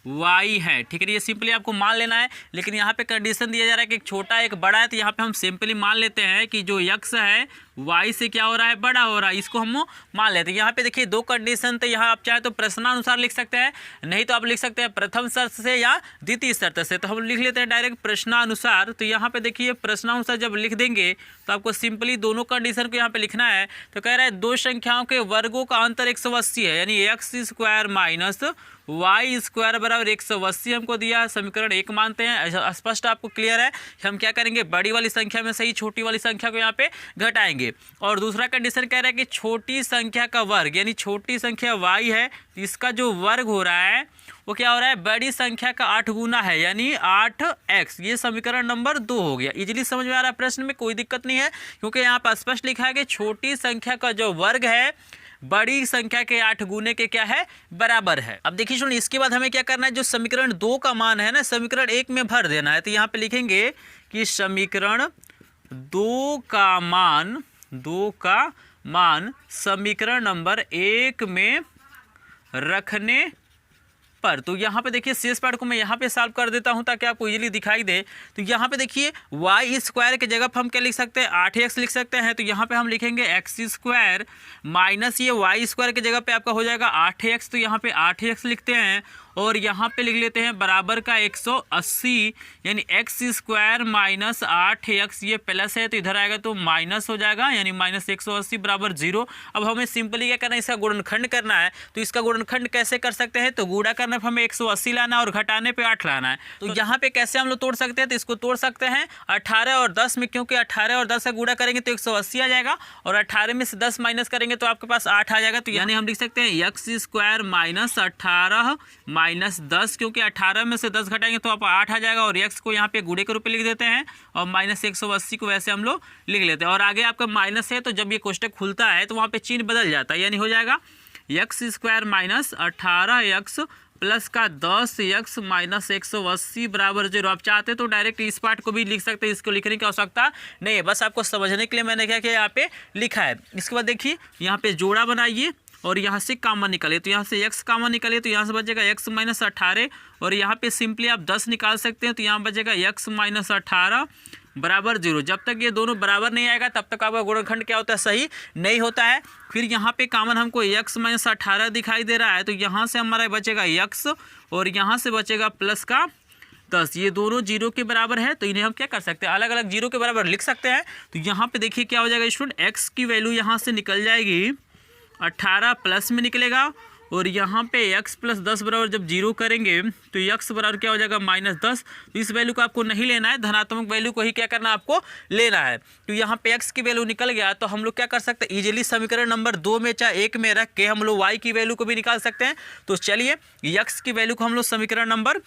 y है, ठीक है। ये सिंपली आपको मान लेना है, लेकिन यहाँ पे कंडीशन दिया जा रहा है कि एक छोटा एक बड़ा है, तो यहाँ पे हम सिंपली मान लेते हैं कि जो x है y से क्या हो रहा है, बड़ा हो रहा है, इसको हम मान लेते हैं। यहाँ पे देखिए दो कंडीशन, तो यहाँ आप चाहे तो प्रश्नानुसार लिख सकते हैं, नहीं तो आप लिख सकते हैं प्रथम शर्त से या द्वितीय शर्त से। तो हम लिख लेते हैं डायरेक्ट प्रश्नानुसार। तो यहाँ पे देखिए प्रश्नानुसार जब लिख देंगे तो आपको सिंपली दोनों कंडीशन को यहाँ पे लिखना है। तो कह रहा है दो संख्याओं के वर्गों का अंतर 180 है, यानी x square minus y square बराबर 180 हमको दिया। समीकरण 1 मानते हैं, स्पष्ट आपको क्लियर है। हम क्या करेंगे, बड़ी वाली संख्या में सही छोटी वाली संख्या को यहाँ पे घटाएंगे। और दूसरा कंडीशन कह रहा है कि छोटी संख्या का वर्ग, यानी छोटी संख्या y है, इसका जो वर्ग हो रहा है वो क्या हो रहा है, बड़ी संख्या का 8 गुना है, यानी 8x। ये समीकरण नंबर 2 हो गया। इजीली समझ में आ रहा है, प्रश्न में कोई दिक्कत नहीं है, क्योंकि यहाँ पर स्पष्ट लिखा है कि छोटी संख्या का जो वर्ग है बड़ी संख्या के 8 गुने के क्या है, बराबर है। अब देखिए सुनिए, इसके बाद हमें क्या करना है, जो समीकरण 2 का मान है ना, समीकरण 1 में भर देना है। तो यहाँ पे लिखेंगे कि समीकरण 2 का मान समीकरण नंबर 1 में रखने पर। तो यहाँ पे देखिए शेष पार्ट को मैं यहाँ पे सॉल्व कर देता हूँ ताकि आपको इजीली दिखाई दे। तो यहाँ पे देखिए y स्क्वायर के जगह पर हम क्या लिख सकते हैं, 8x लिख सकते हैं। तो यहाँ पे हम लिखेंगे x स्क्वायर माइनस ये y स्क्वायर के जगह पे आपका हो जाएगा 8x। तो यहाँ पे 8x लिखते हैं, और यहाँ पे लिख लेते हैं बराबर का 180, यानी x स्क्वायर माइनस 8x, ये प्लस है तो इधर आएगा तो माइनस हो जाएगा, यानी माइनस 180 बराबर 0। अब हमें सिंपली क्या करना है, इसका गुणनखंड करना है। तो इसका गुणनखंड कैसे कर सकते हैं, तो गुणा करने पर हमें 180 लाना है और घटाने पे 8 लाना है। तो यहाँ पे कैसे हम लोग तोड़ सकते हैं, तो इसको तोड़ सकते हैं 18 और 10 में, क्योंकि 18 और 10 का गुणा करेंगे तो 180 आ जाएगा, और 18 में से 10 माइनस करेंगे तो आपके पास 8 आ जाएगा। तो यानी हम लिख सकते हैं x स्क्वायर माइनस 18 -10, क्योंकि 18 में से 10 घटाएंगे तो आप 8 आ जाएगा, और x को यहाँ पे गुणे के रूप में लिख देते हैं, और -180 को वैसे हम लोग लिख लेते हैं। और आगे आपका माइनस है, तो जब ये कोष्टक खुलता है तो वहाँ पे चिन्ह बदल जाता है, यानी हो जाएगा x² - 18x प्लस का 10x - 180 बराबर 0। आप चाहते तो डायरेक्ट इस पार्ट को भी लिख सकते हैं, इसको लिखने की आवश्यकता नहीं है, बस आपको समझने के लिए मैंने क्या किया यहाँ पे लिखा है। इसके बाद देखिए यहाँ पे जोड़ा बनाइए और यहाँ से कॉमन निकालिए, तो यहाँ से x कॉमन निकालिए तो यहाँ से बचेगा x - 18, और यहाँ पे सिंपली आप 10 निकाल सकते हैं, तो यहाँ बचेगा x - 18 बराबर 0। जब तक ये दोनों बराबर नहीं आएगा तब तक आपका गुणनखंड क्या होता है, सही नहीं होता है। फिर यहाँ पे कॉमन हमको x - 18 दिखाई दे रहा है, तो यहाँ से हमारा बचेगा x और यहाँ से बचेगा प्लस का 10। ये दोनों 0 के बराबर है, तो इन्हें हम क्या कर सकते हैं, अलग अलग 0 के बराबर लिख सकते हैं। तो यहाँ पे देखिए क्या हो जाएगा स्टूडेंट, x की वैल्यू यहाँ से निकल जाएगी 18 प्लस में निकलेगा, और यहाँ पे x + 10 बराबर जब 0 करेंगे तो x बराबर क्या हो जाएगा -10। तो इस वैल्यू को आपको नहीं लेना है, धनात्मक वैल्यू को ही क्या करना है, आपको लेना है। तो यहाँ पे x की वैल्यू निकल गया, तो हम लोग क्या कर सकते हैं, इजीली समीकरण नंबर 2 में चाहे 1 में रख के हम लोग y की वैल्यू को भी निकाल सकते हैं। तो चलिए x की वैल्यू को हम लोग समीकरण नंबर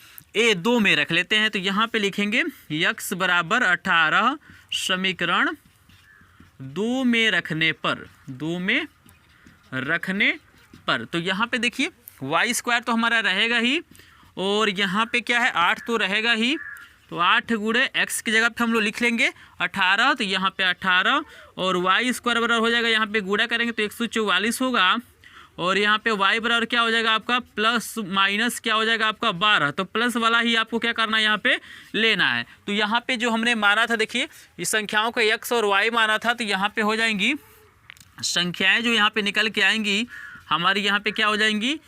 2 में रख लेते हैं। तो यहाँ पे लिखेंगे x बराबर 18 समीकरण 2 में रखने पर, तो यहाँ पे देखिए y² तो हमारा रहेगा ही, और यहाँ पे क्या है 8 तो रहेगा ही, तो 8 गुणे x की जगह पे हम लोग लिख लेंगे 18, तो यहाँ पे 18 और y² बराबर हो जाएगा, यहाँ पे गुणा करेंगे तो 144 होगा, और यहाँ पे y बराबर क्या हो जाएगा आपका प्लस माइनस क्या हो जाएगा आपका 12। तो प्लस वाला ही आपको क्या करना है, यहाँ पे लेना है। तो यहाँ पे जो हमने माना था, देखिए इस संख्याओं का x और y माना था, तो यहाँ पे हो जाएंगी संख्याएं जो यहाँ पे निकल के आएंगी हमारी, यहाँ पे क्या हो जाएंगी,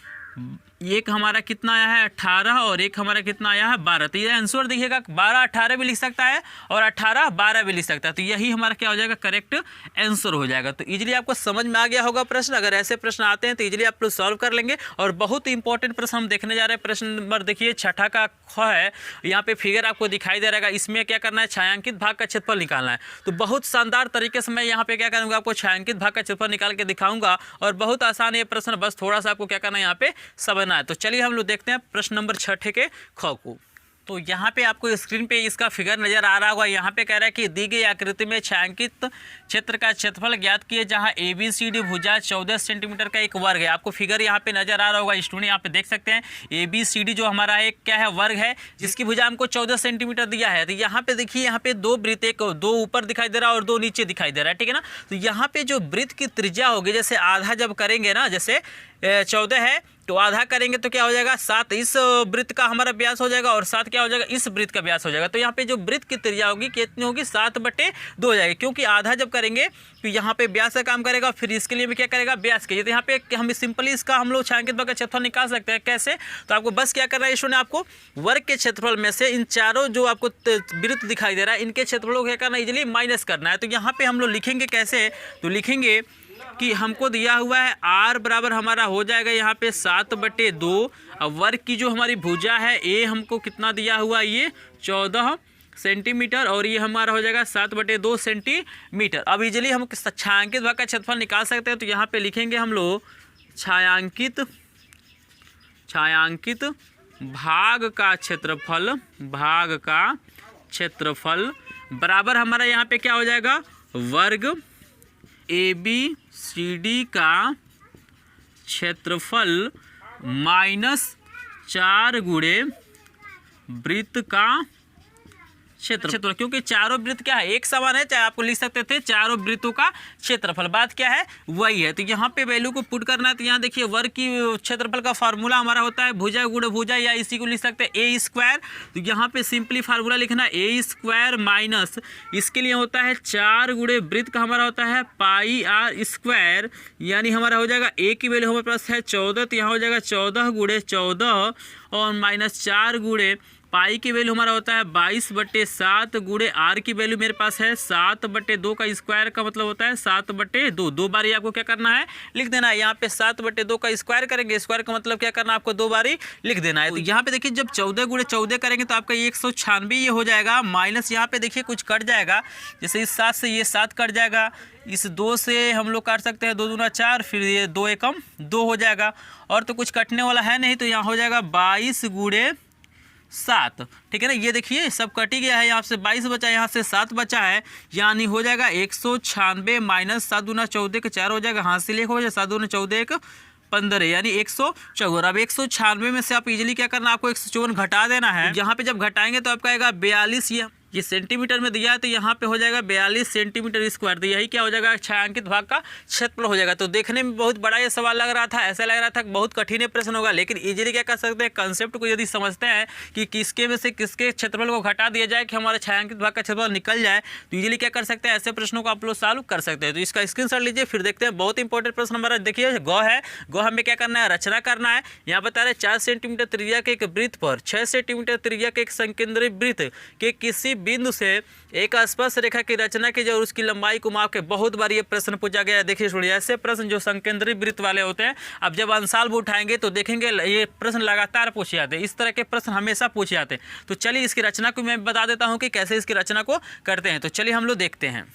एक हमारा कितना आया है 18 और एक हमारा कितना आया है 12। तो ये आंसर देखिएगा 12 18 भी लिख सकता है और 18 12 भी लिख सकता है, तो यही हमारा क्या हो जाएगा, करेक्ट आंसर हो जाएगा। तो इजीली आपको समझ में आ गया होगा प्रश्न। अगर ऐसे प्रश्न आते हैं तो इजीली आप लोग सॉल्व कर लेंगे। और बहुत ही इंपॉर्टेंट प्रश्न हम देखने जा रहे हैं। प्रश्न नंबर देखिए 6 का ख है, यहाँ पे फिगर आपको दिखाई दे रहेगा। इसमें क्या करना है, छायांकित भाग का क्षेत्रफल निकालना है। तो बहुत शानदार तरीके से मैं यहाँ पे क्या करूँगा, आपको छायांकित भाग का क्षेत्रफल निकाल के दिखाऊंगा, और बहुत आसान है ये प्रश्न, बस थोड़ा सा आपको क्या करना है यहाँ पे समझना है। तो चलिए हम लोग देखते हैं प्रश्न नंबर 6 के ख को। तो यहाँ पे आपको स्क्रीन पे इसका फिगर नजर आ रहा होगा। यहाँ पे कह रहा है कि दी गई आकृति में छायांकित क्षेत्र का क्षेत्रफल ज्ञात किए, जहाँ ABCD भुजा 14 सेंटीमीटर का एक वर्ग है। आपको फिगर यहाँ पे नजर आ रहा होगा स्टूडेंट, यहाँ पे देख सकते हैं ABCD जो हमारा एक क्या है, वर्ग है, जिसकी भुजा हमको 14 सेंटीमीटर दिया है। तो यहाँ पे देखिए, यहाँ पे दो वृत्त, एक दो ऊपर दिखाई दे रहा है और दो नीचे दिखाई दे रहा है, ठीक है ना। तो यहाँ पे जो वृत्त की त्रिज्या होगी, जैसे आधा जब करेंगे ना, जैसे 14 है तो आधा करेंगे तो क्या हो जाएगा 7, इस वृत्त का हमारा व्यास हो जाएगा, और 7 क्या हो जाएगा, इस वृत्त का व्यास हो जाएगा। तो यहाँ पे जो वृत्त की त्रिज्या होगी कितनी होगी, 7/2 हो जाएगी, क्योंकि आधा जब करेंगे तो यहाँ पे व्यास का काम करेगा, फिर इसके लिए भी क्या करेगा, व्यास के। तो यहाँ पे हम सिंपली इसका हम लोग छायांकित भाग का क्षेत्रफल निकाल सकते हैं। कैसे, तो आपको बस क्या करना है इसमें, आपको वर्ग के क्षेत्रफल में से इन चारों जो आपको वृत्त दिखाई दे रहा है, इनके क्षेत्रफलों को क्या करना है, इजीली माइनस करना है। तो यहाँ पे हम लोग लिखेंगे कैसे, तो लिखेंगे कि हमको दिया हुआ है r बराबर हमारा हो जाएगा यहाँ पे 7/2। अब वर्ग की जो हमारी भुजा है a हमको कितना दिया हुआ है, ये 14 सेंटीमीटर, और ये हमारा हो जाएगा 7/2 सेंटीमीटर। अब इजीली हम छायांकित भाग का क्षेत्रफल निकाल सकते हैं। तो यहाँ पे लिखेंगे हम लोग छायांकित भाग का क्षेत्रफल बराबर हमारा यहाँ पे क्या हो जाएगा, वर्ग ABCD का क्षेत्रफल -4 गुणे वृत्त का क्षेत्रफल, क्योंकि चारों वृत्त क्या है, एक समान है, चाहे आपको लिख सकते थे चारों वृत्तों का क्षेत्रफल। बात क्या है, वही है। तो यहाँ पे वैल्यू को पुट करना है। तो यहाँ देखिए वर्ग की क्षेत्रफल का फार्मूला हमारा होता है भुजा गुणे भुजा, या इसी को लिख सकते हैं A²। तो यहाँ पे सिंपली फार्मूला लिखना है A² माइनस, इसके लिए होता है 4 गुणे वृत्त का हमारा होता है πr², यानी हमारा हो जाएगा A की वैल्यू हमारे पास है 14, तो यहाँ हो जाएगा 14 गुणे 14 और -4 गुणे पाई की वैल्यू हमारा होता है 22/7 गुणे आर की वैल्यू मेरे पास है 7/2 का स्क्वायर का मतलब होता है 7/2। 2 बारी आपको क्या करना है, लिख देना है। यहाँ पे 7/2 का स्क्वायर करेंगे, स्क्वायर का मतलब क्या करना है आपको 2 बारी लिख देना है। तो यहाँ पे देखिए जब 14 गुणे 14 करेंगे तो आपका 196 ये हो जाएगा, माइनस यहाँ पे देखिए कुछ कट जाएगा, जैसे इस 7 से ये 7 कट जाएगा, इस 2 से हम लोग काट सकते हैं 2 दूना 4, फिर ये 2 एकम 2 हो जाएगा, और तो कुछ कटने वाला है नहीं, तो यहाँ हो जाएगा 22 गुणे 7। ठीक है ना, ये देखिए सब कट ही गया है, यहाँ से 22 बचा, यहाँ से 7 बचा है, यानी हो जाएगा 196 माइनस 7 दूना 14 के 4 हो जाएगा, हासिल 1 हो जाएगा, 7 दूना 14 1 15 यानी 154। अब 196 में से आप इजीली क्या करना, आपको 154 घटा देना है। यहाँ पे जब घटाएंगे तो आपका आएगा 42, ये सेंटीमीटर में दिया है तो यहाँ पे हो जाएगा 42 सेंटीमीटर स्क्वायर। तो यही क्या हो जाएगा, छायांकित भाग का क्षेत्रफल हो जाएगा। तो देखने में बहुत बड़ा ये सवाल लग रहा था, ऐसा लग रहा था कि बहुत कठिन प्रश्न होगा, लेकिन इजीली क्या कर सकते हैं, कंसेप्ट को यदि समझते हैं कि किसके में से किसके क्षेत्रफल को घटा दिया जाए कि हमारा छायांकित भाग का क्षेत्रफल निकल जाए, तो इजीली क्या कर सकते हैं, ऐसे प्रश्नों को आप लोग सॉल्व कर सकते हैं। तो इसका स्क्रीनशॉट लीजिए, फिर देखते हैं। बहुत इंपॉर्टेंट प्रश्न हमारा देखिए, गौ है, गौ हमें क्या करना है, रचना करना है। यहाँ बता रहे 4 सेंटीमीटर त्रिज्या के एक वृत्त पर 6 सेंटीमीटर त्रिज्या के एक संकेंद्रित वृत्त के किसी बिंदु से एक स्पर्श रेखा की रचना कीजिए और उसकी लंबाई को माप के। बहुत बार ये प्रश्न पूछा गया है, देखिए सुनिए, ऐसे प्रश्न जो संकेंद्रित वृत्त वाले होते हैं, अब जब अंशाल्ब उठाएंगे तो देखेंगे ये प्रश्न लगातार पूछे जाते हैं, इस तरह के प्रश्न हमेशा पूछे जाते हैं। तो चलिए इसकी रचना को मैं बता देता हूँ कि कैसे इसकी रचना को करते हैं। तो चलिए हम लोग देखते हैं।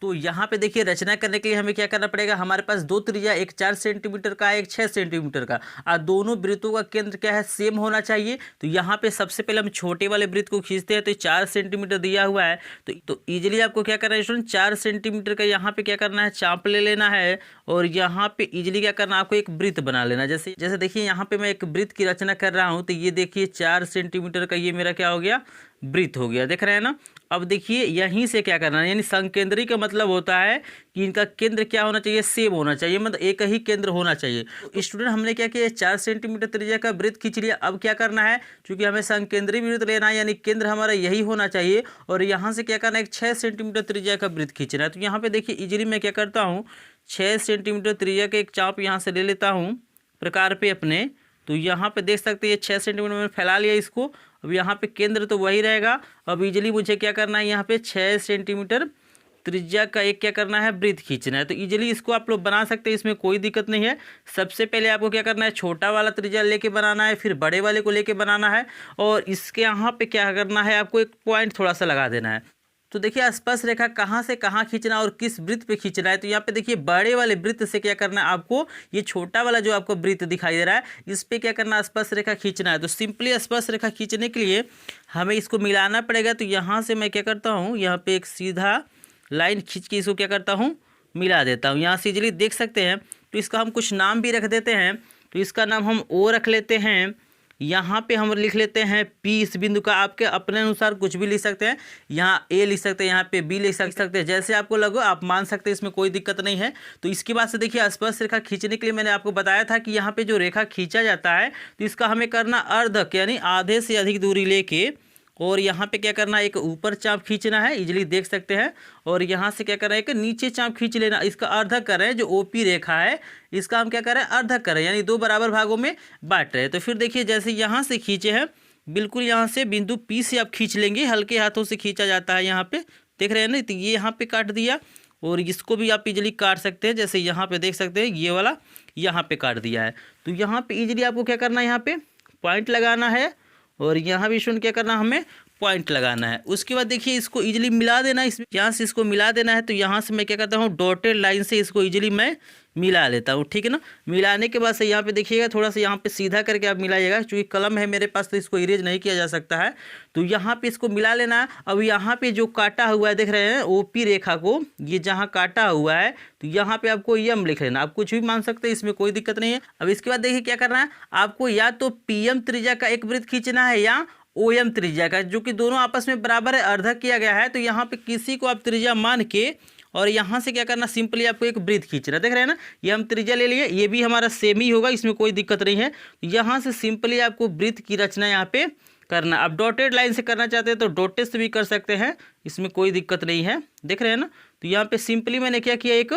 तो यहाँ पे देखिए रचना करने के लिए हमें क्या करना पड़ेगा, हमारे पास 2 त्रिज्या, एक 4 सेंटीमीटर का है, एक 6 सेंटीमीटर का, और दोनों वृत्तों का केंद्र क्या है, सेम होना चाहिए। तो यहाँ पे सबसे पहले हम छोटे वाले वृत्त को खींचते हैं, तो 4 सेंटीमीटर दिया हुआ है, तो इजीली आपको क्या करना है स्टूडेंट, 4 सेंटीमीटर का यहाँ पे क्या करना है, चाप ले लेना है, और यहाँ पे इजीली क्या करना है, आपको एक वृत्त बना लेना। जैसे देखिए यहाँ पे मैं एक वृत्त की रचना कर रहा हूँ, तो ये देखिए 4 सेंटीमीटर का ये मेरा क्या हो गया, वृत्त हो गया, देख रहे हैं ना। अब देखिए यहीं से क्या करना है, यानी संकेंद्री का मतलब होता है कि इनका केंद्र क्या होना चाहिए, सेम होना चाहिए, मतलब एक ही केंद्र होना चाहिए। तो स्टूडेंट हमने क्या किया, 4 सेंटीमीटर त्रिज्या का वृत्त खींच लिया। अब क्या करना है, क्योंकि हमें संकेंद्री वृत्त लेना है, यानी केंद्र हमारा यही होना चाहिए, और यहाँ से क्या करना है, एक 6 सेंटीमीटर त्रिज्या का वृत्त खींचना है। तो यहाँ पे देखिए इजीली मैं क्या करता हूँ, 6 सेंटीमीटर त्रिज्या का एक चाप यहाँ से ले लेता हूँ प्रकार पे अपने। तो यहाँ पे देख सकते हैं 6 सेंटीमीटर में फैला लिया इसको। अब यहाँ पे केंद्र तो वही रहेगा। अब इजीली मुझे क्या करना है, यहाँ पे 6 सेंटीमीटर त्रिज्या का एक क्या करना है, वृत्त खींचना है। तो इजीली इसको आप लोग बना सकते हैं, इसमें कोई दिक्कत नहीं है। सबसे पहले आपको क्या करना है, छोटा वाला त्रिज्या लेके बनाना है, फिर बड़े वाले को लेके बनाना है, और इसके यहाँ पे क्या करना है, आपको एक पॉइंट थोड़ा सा लगा देना है। तो देखिए स्पर्श रेखा कहाँ से कहाँ खींचना और किस वृत्त पे खींचना है। तो यहाँ पे देखिए बड़े वाले वृत्त से क्या करना है, आपको ये छोटा वाला जो आपको वृत्त दिखाई दे रहा है, इस पे क्या करना है, स्पर्श रेखा खींचना है। तो सिंपली स्पर्श रेखा खींचने के लिए हमें इसको मिलाना पड़ेगा। तो यहाँ से मैं क्या करता हूँ, यहाँ पे एक सीधा लाइन खींच के इसको क्या करता हूँ, मिला देता हूँ। यहाँ से इजीली देख सकते हैं। तो इसका हम कुछ नाम भी रख देते हैं। तो इसका नाम हम ओ रख लेते हैं, यहाँ पे हम लिख लेते हैं पी इस बिंदु का। आपके अपने अनुसार कुछ भी लिख सकते हैं, यहाँ ए लिख सकते हैं, यहाँ पे बी लिख सकते हैं, जैसे आपको लगो आप मान सकते हैं, इसमें कोई दिक्कत नहीं है। तो इसके बाद से देखिए स्पर्श रेखा खींचने के लिए मैंने आपको बताया था कि यहाँ पे जो रेखा खींचा जाता है, तो इसका हमें करना अर्धक, यानी आधे से अधिक दूरी लेके, और यहाँ पे क्या करना है, एक ऊपर चाप खींचना है, इजीली देख सकते हैं, और यहाँ से क्या करना है, एक नीचे चाप खींच लेना। इसका अर्धक कर रहे हैं, जो ओपी रेखा है इसका हम क्या कर रहे हैं, अर्धक कर रहे हैं, यानी 2 बराबर भागों में बांट रहे हैं। तो फिर देखिए जैसे यहाँ से खींचे हैं, बिल्कुल यहाँ से बिंदु पी से आप खींच लेंगे, हल्के हाथों से खींचा जाता है। यहाँ पे देख रहे हैं ना, तो ये यहाँ पे काट दिया, और इसको भी आप इजीली काट सकते हैं, जैसे यहाँ पे देख सकते हैं ये वाला यहाँ पे काट दिया है। तो यहाँ पे इजीली आपको क्या करना है, यहाँ पे पॉइंट लगाना है, और यहाँ भी सुन क्या करना, हमें पॉइंट लगाना है। उसके बाद देखिए इसको इजीली मिला देना है, यहाँ से इसको मिला देना है। तो यहाँ से मैं क्या करता हूँ, डॉटेड लाइन से इसको इजीली मैं मिला लेता हूँ, ठीक है ना। मिलाने के बाद से यहाँ पे देखिएगा थोड़ा सा यहाँ पे सीधा करके आप मिलाइएगा, क्योंकि कलम है मेरे पास तो इसको इरेज नहीं किया जा सकता है। तो यहाँ पे इसको मिला लेना है। अब यहाँ पे जो काटा हुआ है देख रहे हैं, ओपी रेखा को ये जहाँ काटा हुआ है, तो यहाँ पे आपको यम लिख लेना। आप कुछ भी मान सकते हैं, इसमें कोई दिक्कत नहीं है। अब इसके बाद देखिए क्या करना है, आपको या तो पीएम त्रिज्या का एक वृत्त खींचना है, या ओएम त्रिज्या का, जो कि दोनों आपस में बराबर है, अर्धक किया गया है। तो यहाँ पे किसी को आप त्रिज्या मान के, और यहाँ से क्या करना, सिंपली आपको एक वृत्त खींचना। देख रहे हैं ना, ये हम त्रिज्या ले लिए, ये भी हमारा सेम ही होगा, इसमें कोई दिक्कत नहीं है। यहाँ से सिंपली आपको वृत्त की रचना यहाँ पे करना। अब डॉटेड लाइन से करना चाहते हैं तो डॉटेड से भी कर सकते हैं, इसमें कोई दिक्कत नहीं है। देख रहे हैं ना, तो यहाँ पे सिंपली मैंने क्या किया, एक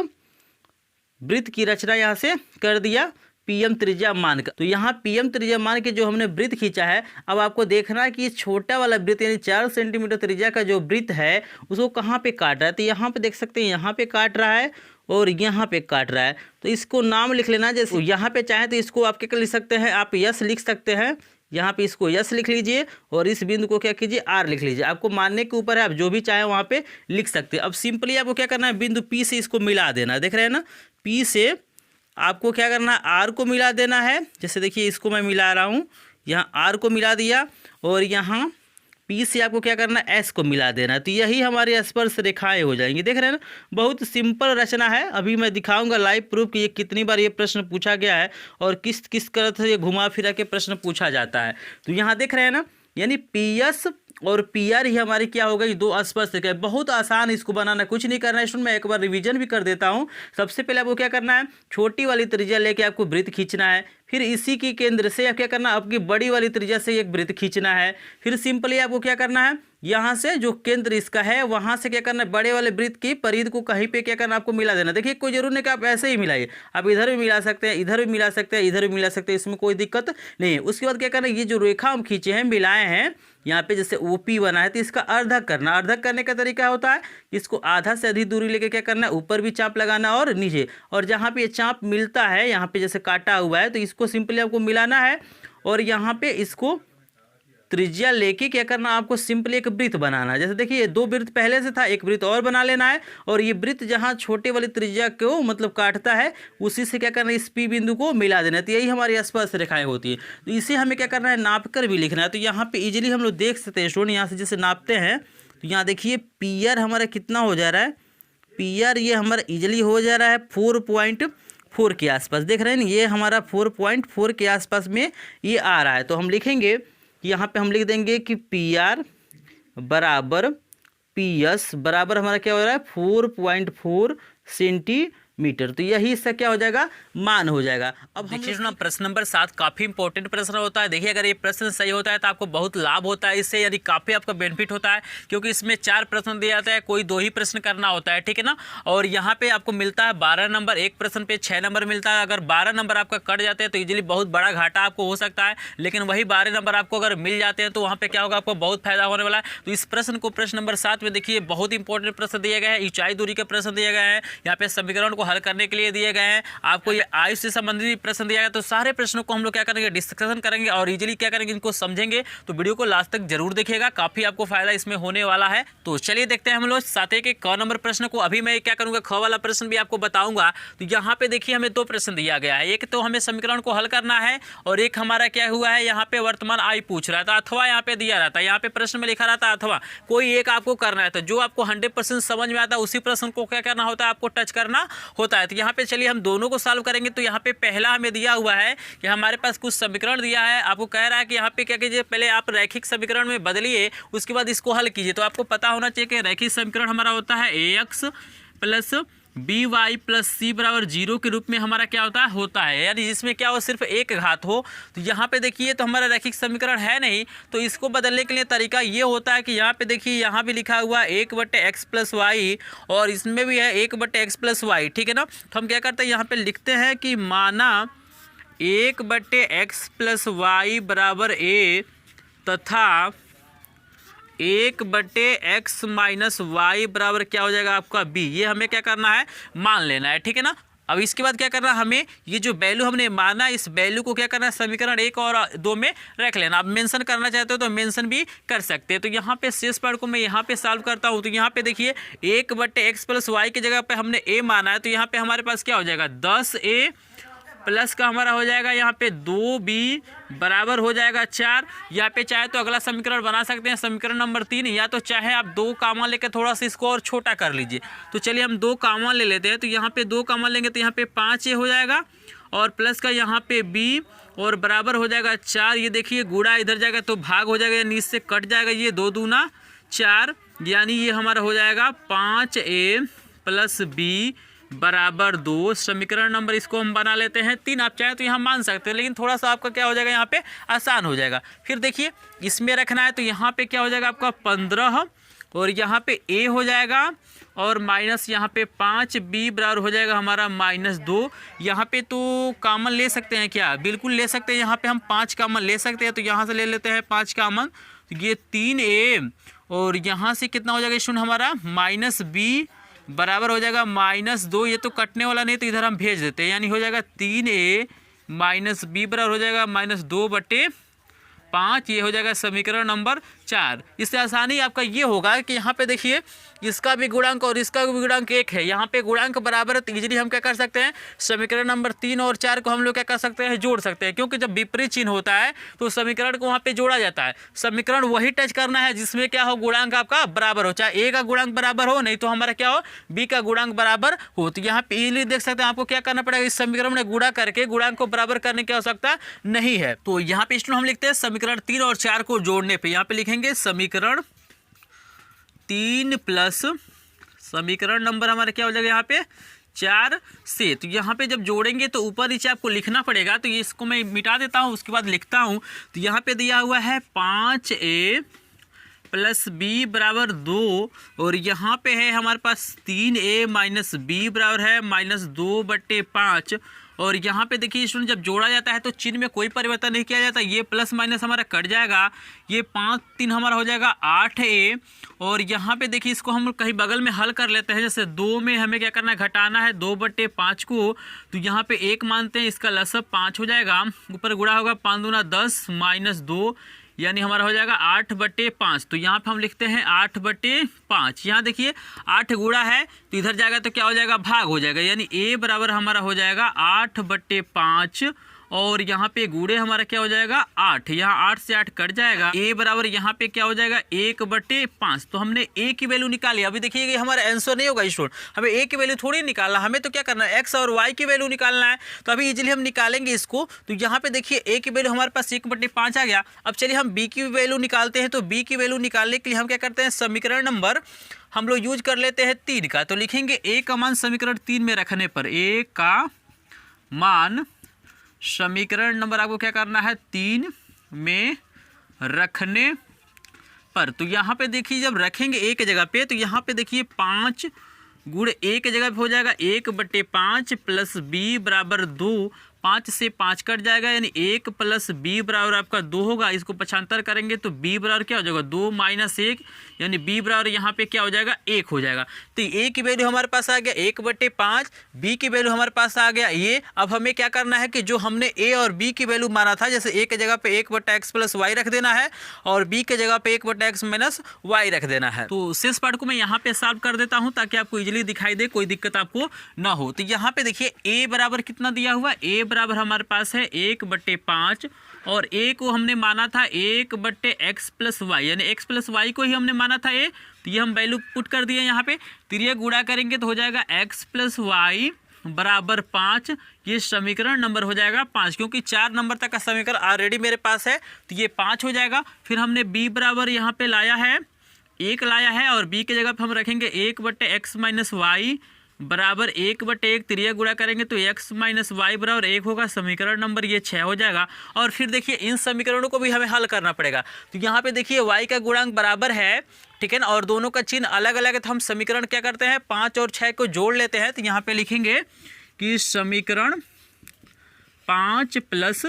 वृत्त की रचना यहाँ से कर दिया। PM त्रिज्या मान का। तो यहाँ PM त्रिज्या मान के जो हमने वृत्त खींचा है, अब आपको देखना है कि ये छोटा वाला वृत्त यानी 4 सेंटीमीटर त्रिज्या का जो वृत्त है उसको कहाँ पे काट रहा है। तो यहाँ पे देख सकते हैं, यहाँ पे काट रहा है और यहाँ पे काट रहा है। तो इसको नाम लिख लेना, जैसे यहाँ पे चाहे तो इसको आप क्या लिख सकते हैं, आप यस लिख सकते हैं, यहाँ पे इसको यस लिख लीजिए और इस बिंदु को क्या कीजिए आर लिख लीजिए। आपको मानने के ऊपर है, आप जो भी चाहे वहाँ पे लिख सकते हैं। अब सिंपली आपको क्या करना है, बिंदु पी से इसको मिला देना है। देख रहे हैं ना, पी से आपको क्या करना है, आर को मिला देना है। जैसे देखिए इसको मैं मिला रहा हूँ, यहाँ आर को मिला दिया और यहाँ पी से आपको क्या करना है, एस को मिला देना है। तो यही हमारी स्पर्श रेखाएं हो जाएंगी। देख रहे हैं ना, बहुत सिंपल रचना है। अभी मैं दिखाऊंगा लाइव प्रूफ कि ये कितनी बार ये प्रश्न पूछा गया है और किस किस तरह से ये घुमा फिरा के प्रश्न पूछा जाता है। तो यहाँ देख रहे हैं ना, यानी PS और PR ही हमारी क्या हो गई, दो स्पर्श रेखाएं। बहुत आसान इसको बनाना, कुछ नहीं करना है। इसमें मैं एक बार रिवीजन भी कर देता हूँ। सबसे पहले आपको क्या करना है, छोटी वाली त्रिज्या लेके आपको वृत्त खींचना है। फिर इसी की केंद्र से आप क्या करना है, आपकी बड़ी वाली त्रिज्या से एक वृत्त खींचना है। फिर सिंपली आपको क्या करना है, यहाँ से जो केंद्र इसका है वहाँ से क्या करना है, बड़े वाले वृत्त की परिधि को कहीं पे क्या करना आपको मिला देना। देखिए कोई जरूर नहीं कि आप ऐसे ही मिलाइए, आप इधर भी मिला सकते हैं, इधर भी मिला सकते हैं, इधर भी मिला सकते हैं, इसमें कोई दिक्कत नहीं है। उसके बाद क्या करना है, ये जो रेखा हम खींचे हैं, मिलाए हैं, यहाँ पे जैसे OP बना है तो इसका अर्धक करना। अर्धक करने का तरीका होता है, इसको आधा से अधिक दूरी लेके क्या करना है, ऊपर भी चाप लगाना और नीचे, और जहाँ पे ये चाप मिलता है, यहाँ पे जैसे काटा हुआ है तो इसको सिंपली आपको मिलाना है और यहाँ पे इसको त्रिज्या लेके क्या करना, आपको सिंपली एक वृत्त बनाना है। जैसे देखिए दो वृत्त पहले से था, एक वृत्त और बना लेना है और ये वृत्त जहाँ छोटे वाली त्रिज्या को मतलब काटता है उसी से क्या करना है, इस P बिंदु को मिला देना है। तो यही हमारी स्पर्श रेखाएं होती है। तो इसे हमें क्या करना है, नाप कर भी लिखना है। तो यहाँ पे इजीली हम लोग देख सकते हैं स्टूडेंट, यहाँ से जैसे नापते हैं तो यहाँ देखिए PR हमारा कितना हो जा रहा है, PR ये हमारा इजीली हो जा रहा है 4.4 के आसपास। देख रहे हैं ये हमारा 4.4 के आसपास में ये आ रहा है। तो हम लिखेंगे कि यहाँ पे हम लिख देंगे कि PR बराबर PS बराबर हमारा क्या हो रहा है, 4.4 सेंटीमीटर। तो यही इसका क्या हो जाएगा, मान हो जाएगा। अब देखिए ना, प्रश्न नंबर 7 काफी इंपॉर्टेंट प्रश्न होता है। देखिए अगर ये प्रश्न सही होता है तो आपको बहुत लाभ होता है इससे, यानी काफी आपका बेनिफिट होता है, क्योंकि इसमें 4 प्रश्न दिया जाता है, कोई 2 ही प्रश्न करना होता है, ठीक है ना। और यहाँ पे आपको मिलता है 12 नंबर, एक प्रश्न पे 6 नंबर मिलता है। अगर 12 नंबर आपका कट जाते हैं तो इजीली बहुत बड़ा घाटा आपको हो सकता है, लेकिन वही 12 नंबर आपको अगर मिल जाते हैं तो वहाँ पे क्या होगा, आपको बहुत फायदा होने वाला है। तो इस प्रश्न को प्रश्न नंबर 7 में देखिए बहुत इंपॉर्टेंट प्रश्न दिए गए हैं, ऊंचाई दूरी के प्रश्न दिए गए हैं, यहाँ पे समीकरण को हल करने के लिए दिए गए हैं, आपको ये आयुष से संबंधित प्रश्न दिया गया। तो सारे प्रश्नों को हम लोग क्या करेंगे, डिस्कशन करेंगे और इजीली क्या करेंगे, इनको समझेंगे। तो वीडियो को लास्ट तक जरूर देखिएगा, काफी आपको फायदा इसमें होने वाला है। तो चलिए देखते हैं हम लोग 7 के क नंबर प्रश्न को। अभी मैं क्या करूंगा, ख वाला प्रश्न भी आपको बताऊंगा। तो यहाँ पे देखिए हमें 2 प्रश्न दिया गया है, एक तो हमें समीकरण को हल करना है और एक हमारा क्या हुआ है, यहाँ पे वर्तमान आई पूछ रहा था, अथवा यहाँ पे दिया रहता है, यहाँ पे प्रश्न में लिखा रहता है अथवा, कोई एक आपको करना है। तो जो आपको 100% समझ में आता है उसी प्रश्न को क्या करना होता है, आपको टच करना होता है। तो यहाँ पे चलिए हम दोनों को सॉल्व करेंगे। तो यहाँ पे पहला हमें दिया हुआ है कि हमारे पास कुछ समीकरण दिया है, आपको कह रहा है कि यहाँ पे क्या कीजिए, पहले आप रैखिक समीकरण में बदलिए, उसके बाद इसको हल कीजिए। तो आपको पता होना चाहिए कि रैखिक समीकरण हमारा होता है AX plus BY plus C बराबर 0 के रूप में हमारा क्या होता है, यानी जिसमें क्या हो, सिर्फ एक घात हो। तो यहाँ पे देखिए तो हमारा रैखिक समीकरण है नहीं, तो इसको बदलने के लिए तरीका ये होता है कि यहाँ पे देखिए यहाँ भी लिखा हुआ 1/x प्लस वाई और इसमें भी है 1/x प्लस वाई, ठीक है ना। तो हम क्या करते हैं, यहाँ पे लिखते हैं कि माना 1/x प्लस वाई बराबर A तथा 1/x माइनस वाई बराबर क्या हो जाएगा आपका B। ये हमें क्या करना है, मान लेना है, ठीक है ना। अब इसके बाद क्या करना है, हमें ये जो वैल्यू हमने माना, इस वैल्यू को क्या करना है, समीकरण 1 और 2 में रख लेना। आप मेंशन करना चाहते हो तो मेंशन भी कर सकते हैं। तो यहाँ पे शेष पार्ट को मैं यहाँ पे सॉल्व करता हूँ। तो यहाँ पे देखिए 1/x प्लस वाई की जगह पे हमने A माना है, तो यहाँ पे हमारे पास क्या हो जाएगा, 10A प्लस का हमारा हो जाएगा यहाँ पे 2B बराबर हो जाएगा 4। यहाँ पे चाहे तो अगला समीकरण बना सकते हैं, समीकरण नंबर 3, या तो चाहे आप 2 कामा लेकर थोड़ा सा इसको और छोटा कर लीजिए। तो चलिए हम 2 कामा ले लेते हैं। तो यहाँ पे 2 कामा लेंगे तो यहाँ पे 5A हो जाएगा और प्लस का यहाँ पे B और बराबर हो जाएगा 4। ये देखिए गुणा इधर जाएगा तो भाग हो जाएगा, यानी इससे कट जाएगा, ये 2 दूना 4, यानी ये हमारा हो जाएगा 5A प्लस B बराबर 2। समीकरण नंबर इसको हम बना लेते हैं 3, आप चाहे तो यहाँ मान सकते हैं, लेकिन थोड़ा सा आपका क्या हो जाएगा, यहाँ पे आसान हो जाएगा। फिर देखिए इसमें रखना है तो यहाँ पे क्या हो जाएगा आपका 15 और यहाँ पे a हो जाएगा और माइनस यहाँ पे 5, b बराबर हो जाएगा हमारा -2। यहाँ पे तो कॉमन ले सकते हैं क्या? बिल्कुल ले सकते हैं, यहाँ पे हम 5 कॉमन ले सकते हैं, तो यहाँ से ले लेते हैं 5 कॉमन, तो ये 3a और यहाँ से कितना हो जाएगा स्टूडेंट हमारा -b बराबर हो जाएगा -2। ये तो कटने वाला नहीं, तो इधर हम भेज देते हैं, यानी हो जाएगा 3a -b बराबर हो जाएगा -2/5। ये हो जाएगा समीकरण नंबर 4। इससे आसानी आपका ये होगा कि यहाँ पे देखिए इसका भी गुणांक और इसका भी गुणांक 1 है, यहाँ पे गुणांक बराबर है, तो इजीली हम क्या कर सकते हैं समीकरण नंबर 3 और 4 को हम लोग क्या कर सकते हैं जोड़ सकते हैं, क्योंकि जब विपरीत चिन्ह होता है तो समीकरण को वहाँ पे जोड़ा जाता है। समीकरण वही टच करना है जिसमें क्या हो गुणांक आपका बराबर हो, चाहे ए का गुणांक बराबर हो, नहीं तो हमारा क्या हो बी का गुणांक बराबर हो। तो यहाँ पे इजीली देख सकते हैं आपको क्या करना पड़ेगा, इस समीकरण में गुणा करके गुणांक को बराबर करने की आवश्यकता नहीं है। तो यहाँ पे स्टूडेंट हम लिखते हैं समीकरण 3 और 4 को जोड़ने पे, यहाँ पे लिखेंगे समीकरण 3 प्लस समीकरण नंबर हमारा क्या हो जाएगा यहाँ पे 4 से। तो यहाँ पे जब जोड़ेंगे तो ऊपर नीचे आपको लिखना पड़ेगा, तो ये इसको मैं मिटा देता हूँ, उसके बाद लिखता हूँ। तो यहाँ पे दिया हुआ है 5a प्लस b बराबर 2 और यहाँ पे है हमारे पास 3a माइनस b बराबर है -2/5। और यहाँ पे देखिए स्टूडेंट जब जोड़ा जाता है तो चिन्ह में कोई परिवर्तन नहीं किया जाता, ये प्लस माइनस हमारा कट जाएगा, ये 5 3 हमारा हो जाएगा 8a। और यहाँ पे देखिए इसको हम कहीं बगल में हल कर लेते हैं, जैसे 2 में हमें क्या करना है घटाना है 2/5 को, तो यहाँ पे 1 मानते हैं, इसका लसब 5 हो जाएगा, ऊपर गुणा होगा 5 दूना 10 -2 यानी हमारा हो जाएगा 8/5। तो यहाँ पे हम लिखते हैं 8/5। यहाँ देखिए 8 गुणा है तो इधर जाएगा तो क्या हो जाएगा भाग हो जाएगा, यानी a बराबर हमारा हो जाएगा 8/5 और यहाँ पे गुणे हमारा क्या हो जाएगा 8, यहाँ 8 से 8 कट जाएगा, a बराबर यहाँ पे क्या हो जाएगा 1/5। तो हमने a की वैल्यू निकाली। अभी देखिए कि हमारा आंसर नहीं होगा स्टूडेंट, हमें a की वैल्यू थोड़ी निकालना, हमें तो क्या करना है x और y की वैल्यू निकालना है। तो अभी इजीली हम निकालेंगे इसको। तो यहाँ पे देखिए a की वैल्यू हमारे पास 1/5 आ गया। अब चलिए हम b की वैल्यू निकालते हैं। तो b की वैल्यू निकालने के लिए हम क्या करते हैं समीकरण नंबर हम लोग यूज कर लेते हैं 3 का। तो लिखेंगे a का मान समीकरण 3 में रखने पर, a का मान समीकरण नंबर आपको क्या करना है 3 में रखने पर। तो यहाँ पे देखिए जब रखेंगे एक जगह पे, तो यहाँ पे देखिए 5 गुणे एक जगह पे हो जाएगा 1/5 प्लस b बराबर 2, 5 से 5 कट जाएगा, यानी 1 प्लस b बराबर आपका 2 होगा। इसको पक्षांतर करेंगे तो b बराबर क्या हो जाएगा 2 - 1, यानी b बराबर यहाँ पे क्या हो जाएगा 1 हो जाएगा। तो a की वैल्यू हमारे पास आ गया 1/5, b की वैल्यू हमारे पास आ गया ये। अब हमें क्या करना है कि जो हमने a और b की वैल्यू माना था, जैसे a के जगह पे 1/x प्लस y रख देना है और b के जगह पे 1/x माइनस y रख देना है। तो शेष पार्ट को मैं यहाँ पे सॉल्व कर देता हूँ ताकि आपको इजीली दिखाई दे, कोई दिक्कत आपको ना हो। तो यहाँ पे देखिए a बराबर कितना दिया हुआ, a बराबर हमारे पास है 1/5 और a को हमने माना था 1/x प्लस वाई, यानी x प्लस वाई को ही हमने माना था a। तो ये हम वैल्यू पुट कर दिए यहाँ पे, तो ये गुणा करेंगे तो हो जाएगा x प्लस वाई बराबर 5। ये समीकरण नंबर हो जाएगा 5, क्योंकि 4 नंबर तक का समीकरण ऑलरेडी मेरे पास है, तो ये 5 हो जाएगा। फिर हमने b बराबर यहाँ पे लाया है 1 लाया है और b की जगह पे हम रखेंगे 1/x माइनस वाई बराबर 1/1, त्रिया गुणा करेंगे तो x माइनस वाई बराबर 1 होगा। समीकरण नंबर ये 6 हो जाएगा। और फिर देखिए इन समीकरणों को भी हमें हल करना पड़ेगा। तो यहाँ पे देखिए y का गुणांक बराबर है, ठीक है ना, और दोनों का चिन्ह अलग अलग है, तो हम समीकरण क्या करते हैं 5 और 6 को जोड़ लेते हैं। तो यहाँ पे लिखेंगे कि समीकरण 5 प्लस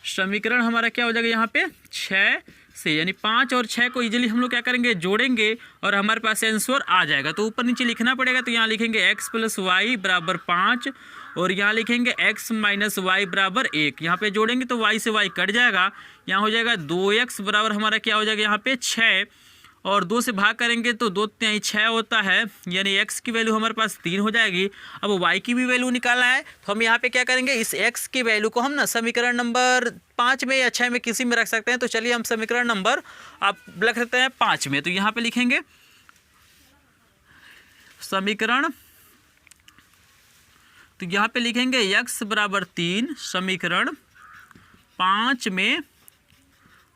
समीकरण हमारा क्या हो जाएगा यहाँ पे 6 से, यानी 5 और 6 को इजीली हम लोग क्या करेंगे जोड़ेंगे और हमारे पास आंसर आ जाएगा। तो ऊपर नीचे लिखना पड़ेगा, तो यहाँ लिखेंगे x प्लस वाई बराबर 5 और यहाँ लिखेंगे x माइनस वाई बराबर 1। यहाँ पे जोड़ेंगे तो y से y कट जाएगा, यहाँ हो जाएगा 2x बराबर हमारा क्या हो जाएगा यहाँ पे 6 और 2 से भाग करेंगे तो 2 3 6 होता है, यानी x की वैल्यू हमारे पास 3 हो जाएगी। अब y की भी वैल्यू निकालना है, तो हम यहाँ पे क्या करेंगे इस x की वैल्यू को हम ना समीकरण नंबर 5 में या 6 में किसी में रख सकते हैं। तो चलिए हम समीकरण नंबर आप रख सकते हैं 5 में। तो यहाँ पे लिखेंगे समीकरण, तो यहाँ पे लिखेंगे x बराबर 3 समीकरण 5 में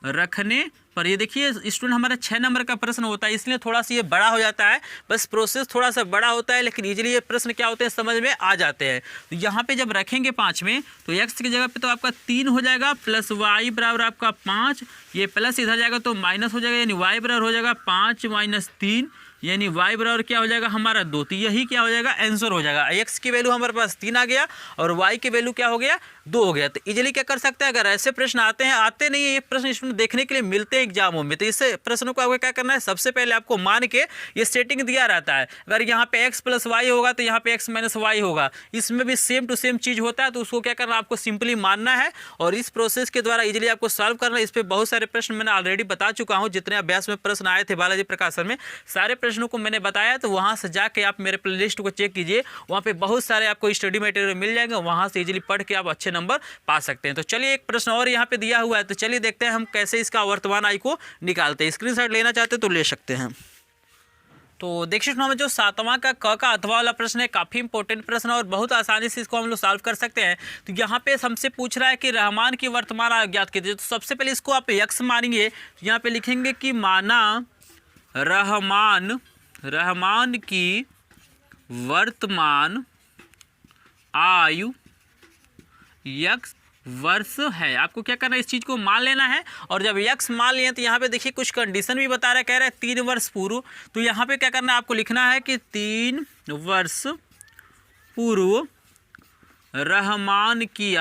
रखने पर। ये देखिए स्टूडेंट हमारा 6 नंबर का प्रश्न होता है, इसलिए थोड़ा सा ये बड़ा हो जाता है, बस प्रोसेस थोड़ा सा बड़ा होता है, लेकिन इजीली ये प्रश्न क्या होते हैं समझ में आ जाते हैं। तो यहाँ पे जब रखेंगे 5 में तो x की जगह पे तो आपका 3 हो जाएगा प्लस y बराबर आपका 5, ये प्लस इधर जाएगा तो माइनस हो जाएगा, यानी y बराबर हो जाएगा 5 माइनस 3, यानी y बराबर क्या हो जाएगा हमारा 2। तो यही क्या हो जाएगा आंसर हो जाएगा। x की वैल्यू हमारे पास 3 आ गया और y की वैल्यू क्या हो गया 2 हो गया। तो इजीली क्या कर सकते हैं, अगर ऐसे प्रश्न आते हैं, आते नहीं है ये प्रश्न इसमें देखने के लिए मिलते हैं एग्जामों में, तो इससे प्रश्नों को आपको क्या करना है, सबसे पहले आपको मान के ये सेटिंग दिया रहता है। अगर यहाँ पे x प्लस वाई होगा तो यहाँ पे x माइनस वाई होगा, इसमें भी सेम टू सेम चीज़ होता है, तो उसको क्या करना आपको सिंपली मानना है और इस प्रोसेस के द्वारा इजीली आपको सॉल्व करना है। इस पर बहुत सारे प्रश्न मैंने ऑलरेडी बता चुका हूँ, जितने अभ्यास में प्रश्न आए थे बालाजी प्रकाशन में सारे प्रश्नों को मैंने बताया, तो वहाँ से जाके आप मेरे प्लेलिस्ट को चेक कीजिए, वहाँ पे बहुत सारे आपको स्टडी मटेरियल मिल जाएंगे, वहाँ से इजीली पढ़ के आप अच्छे नंबर पा सकते हैं। तो चलिए एक प्रश्न और यहाँ पे दिया हुआ है, तो चलिए देखते हैं हम कैसे इसका वर्तमान आय को निकालते हैं। स्क्रीनशॉट लेना चाहते हैं तो ले सकते हैं। तो देखिए में जो 7वां का क का अथवा वाला प्रश्न है, काफ़ी इंपॉर्टेंट प्रश्न और बहुत आसानी से इसको हम लोग सॉल्व कर सकते हैं। तो यहाँ पे हमसे पूछ रहा है कि रहमान की वर्तमान आय ज्ञात कीजिए। तो सबसे पहले इसको आप x मानेंगे, तो यहाँ पे लिखेंगे कि माना रहमान की वर्तमान आयु x वर्ष है। आपको क्या करना है, इस चीज़ को मान लेना है, और जब x मान लिया तो यहाँ पे देखिए कुछ कंडीशन भी बता रहा है, कह रहा है 3 वर्ष पूर्व। तो यहाँ पे क्या करना है, आपको लिखना है कि 3 वर्ष पूर्व रहमान की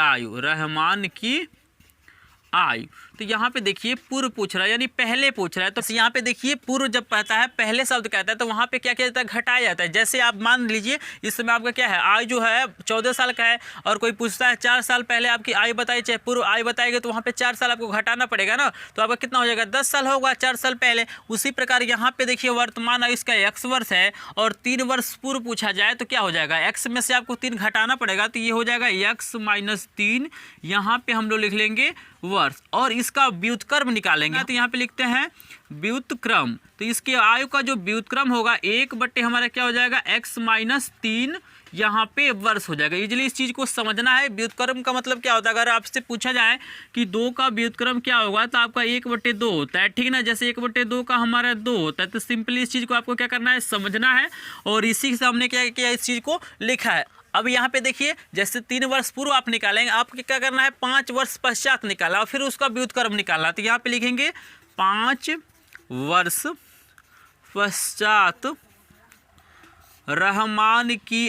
आयु। तो यहाँ पे देखिए पूर्व पूछ रहा है, यानी पहले पूछ रहा है, तो यहाँ पे देखिए पूर्व जब कहता है, पहले शब्द कहता है, तो वहाँ पे क्या किया जाता है, घटाया जाता है। जैसे आप मान लीजिए इस समय आपका क्या है, आयु जो है 14 साल का है, और कोई पूछता है 4 साल पहले आपकी आयु बताई, चाहे पूर्व आयु बताएगी, तो वहाँ पे 4 साल आपको घटाना पड़ेगा ना, तो आपका कितना हो जाएगा 10 साल होगा 4 साल पहले। उसी प्रकार यहाँ पे देखिए वर्तमान आयु इसका x वर्ष है और 3 वर्ष पूर्व पूछा जाए तो क्या हो जाएगा, x में से आपको 3 घटाना पड़ेगा, तो ये हो जाएगा x माइनस 3, यहाँ पे हम लोग लिख लेंगे वर्ष, और इसका व्युत्क्रम निकालेंगे। तो यहाँ पे लिखते हैं व्युत्क्रम, तो इसके आयु का जो व्युत्क्रम होगा 1 बट्टे हमारा क्या हो जाएगा x माइनस 3, यहाँ पे वर्ष हो जाएगा। इजीली इस चीज़ को समझना है। व्युत्क्रम का मतलब क्या होता है, अगर आपसे पूछा जाए कि 2 का व्युत्क्रम क्या होगा, तो आपका 1/2 होता है, ठीक ना। जैसे 1/2 का हमारा 2 होता है, तो सिंपली इस चीज़ को आपको क्या करना है, समझना है, और इसी से हमने क्या किया, इस चीज़ को लिखा है। अब यहाँ पे देखिए जैसे 3 वर्ष पूर्व आप निकालेंगे, आपको क्या करना है 5 वर्ष पश्चात निकाला और फिर उसका व्युत्क्रम निकालना। तो यहाँ पे लिखेंगे 5 वर्ष पश्चात रहमान की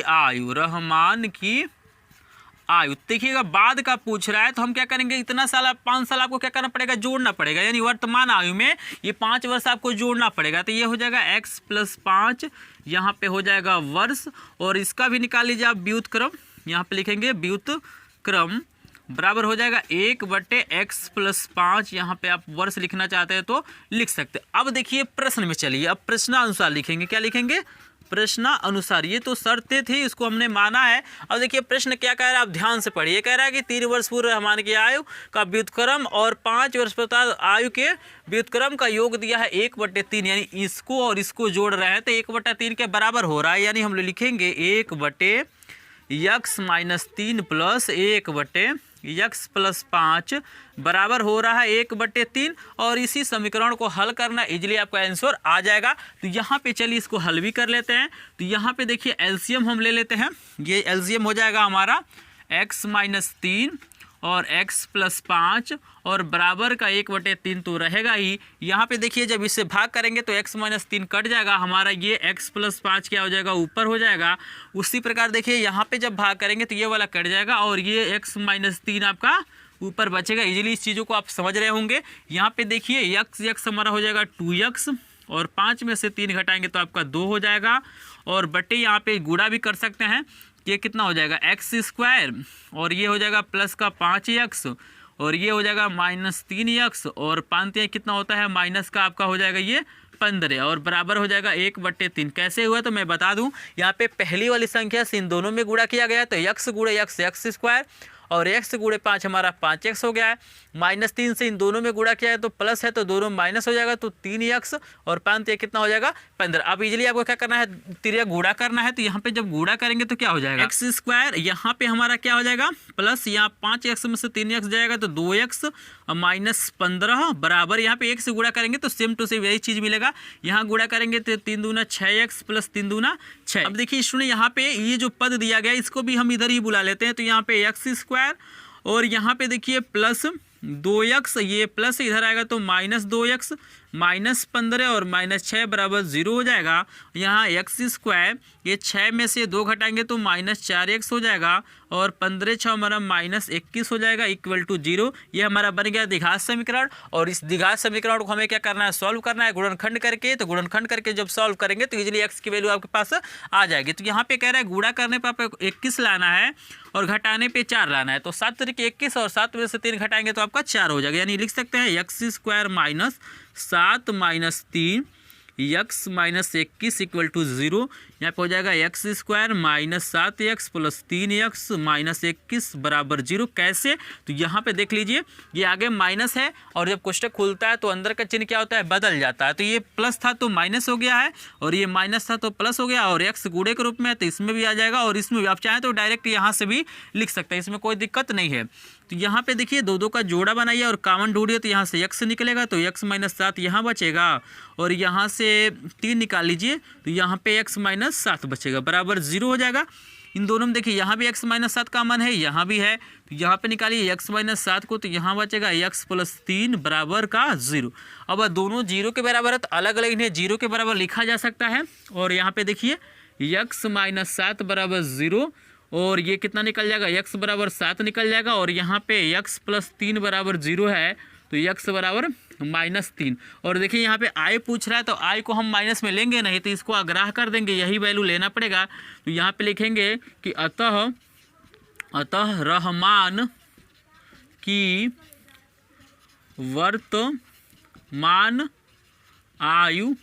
आयु। देखिएगा बाद का पूछ रहा है, तो हम क्या करेंगे, इतना साल 5 साल आपको क्या करना पड़ेगा, जोड़ना पड़ेगा, यानी वर्तमान आयु में ये 5 वर्ष आपको जोड़ना पड़ेगा। तो ये हो जाएगा x प्लस 5, यहाँ पे हो जाएगा वर्ष, और इसका भी निकाल लीजिए आप व्युत्क्रम, यहाँ पे लिखेंगे व्युत्क्रम बराबर हो जाएगा 1/x प्लस 5, यहाँ पे आप वर्ष लिखना चाहते हैं तो लिख सकते हैं। अब देखिए प्रश्न में चलिए, अब प्रश्नानुसार लिखेंगे, क्या लिखेंगे, प्रश्नानुसार। ये तो शर्तें थी, इसको हमने माना है। अब देखिए प्रश्न क्या कह रहा है, आप ध्यान से पढ़िए। कह रहा है कि 3 वर्ष पूर्व रहमान की आयु का व्युत्क्रम और 5 वर्ष पश्चात आयु के व्युत्क्रम का योग दिया है 1/3, यानी इसको और इसको जोड़ रहे हैं तो 1/3 के बराबर हो रहा है, यानी हम लोग लिखेंगे 1/x minus 3 plus 1/x plus 5 बराबर हो रहा है 1/3, और इसी समीकरण को हल करना, इजीली आपका आंसर आ जाएगा। तो यहाँ पे चलिए इसको हल भी कर लेते हैं। तो यहाँ पे देखिए एलसीएम हम ले लेते हैं, ये एलसीएम हो जाएगा हमारा x माइनस 3 और x प्लस 5 और बराबर का 1/3 तो रहेगा ही। यहाँ पे देखिए जब इससे भाग करेंगे तो x माइनस 3 कट जाएगा, हमारा ये x प्लस 5 क्या हो जाएगा, ऊपर हो जाएगा। उसी प्रकार देखिए यहाँ पे जब भाग करेंगे तो ये वाला कट जाएगा और ये x माइनस 3 आपका ऊपर बचेगा। इजीली इस चीज़ों को आप समझ रहे होंगे। यहाँ पे देखिए x हमारा हो जाएगा 2x और 5 में से 3 घटाएंगे तो आपका 2 हो जाएगा, और बटे यहाँ पे गुणा भी कर सकते हैं, ये कितना हो जाएगा x² और ये हो जाएगा प्लस का 5x और ये हो जाएगा माइनस 3x और 5 कितना होता है माइनस का आपका हो जाएगा ये 15 और बराबर हो जाएगा 1/3। कैसे हुआ तो मैं बता दूं, यहाँ पे पहली वाली संख्या से इन दोनों में गुणा किया गया तो x गुणा x x² और x गुणे 5 हमारा 5x हो गया है। -3 से इन दोनों में गुणा किया है तो प्लस है, तो दोनों माइनस हो जाएगा, तो 3x और 5 कितना हो जाएगा 15। अब इजीली आपको क्या करना है, त्रिज्या गुणा करना है। तो यहाँ पे जब गुणा करेंगे तो क्या हो जाएगा एक्स स्क्वायर, यहाँ पे हमारा क्या हो जाएगा प्लस, यहाँ 5x में से 3x जाएगा तो 2x माइनस 15 बराबर, यहाँ पे 1 से गुणा करेंगे तो सेम टू सेम यही चीज मिलेगा। यहाँ गुणा करेंगे तो 3 दूना 6x प्लस 3 दूना 6। अब देखिए स्टूडेंट यहाँ पे ये जो पद दिया गया इसको भी हम इधर ही बुला लेते हैं। तो यहाँ पे एक्स स्क्वायर और यहाँ पे देखिए प्लस 2x, ये प्लस इधर आएगा तो -2x माइनस 15 और -6 बराबर 0 हो जाएगा। यहाँ एक्स स्क्वायर, ये 6 में से 2 घटाएंगे तो -4x हो जाएगा और 15 6 हमारा -21 हो जाएगा इक्वल टू 0। ये हमारा बन गया द्विघात समीकरण। और इस द्विघात समीकरण को हमें क्या करना है, सॉल्व करना है गुणनखंड करके। तो गुणनखंड करके जब सॉल्व करेंगे तो इजीली x की वैल्यू आपके पास आ जाएगी। तो यहाँ पे कह रहा है गुणा करने पर आपको 21 लाना है और घटाने पे 4 लाना है। तो 7 तरीके 21 और 7 में से 3 घटाएंगे तो आपका 4 हो जाएगा। यानी लिख सकते हैं x square minus 7 minus 3 x minus 21 equal to 0। यहाँ पे हो जाएगा x square minus 7x plus 3x minus 21 बराबर 0। कैसे, तो यहाँ पे देख लीजिए ये आगे माइनस है और जब कोष्टक खुलता है तो अंदर का चिन्ह क्या होता है, बदल जाता है। तो ये प्लस था तो माइनस हो गया है और ये माइनस था तो प्लस हो गया और x गुणे के रूप में है तो इसमें भी आ जाएगा और इसमें भी। आप चाहें तो डायरेक्ट यहाँ से भी लिख सकते हैं, इसमें कोई दिक्कत नहीं है। तो यहाँ पे देखिए 2 का जोड़ा बनाइए और कॉमन ढूंढिए। तो यहाँ से x निकलेगा तो x माइनस 7 यहाँ बचेगा और यहाँ से 3 निकाल लीजिए तो यहाँ पे x माइनस 7 बचेगा बराबर 0 हो जाएगा। इन दोनों में देखिए यहाँ भी x माइनस 7 कॉमन है, यहाँ भी है, तो यहाँ पे निकालिए x माइनस 7 को तो यहाँ बचेगा x प्लस 3 बराबर का 0। अब दोनों 0 के बराबर है तो अलग अलग इन्हें 0 के बराबर लिखा जा सकता है। और यहाँ पे देखिए x माइनस 7 बराबर 0 और ये कितना निकल जाएगा, x बराबर 7 निकल जाएगा और यहाँ पे x प्लस 3 बराबर 0 है तो x बराबर -3। और देखिए यहाँ पे i पूछ रहा है तो i को हम माइनस में लेंगे नहीं तो इसको अग्राह कर देंगे, यही वैल्यू लेना पड़ेगा। तो यहाँ पे लिखेंगे कि अतः रहमान की वर्तमान आयु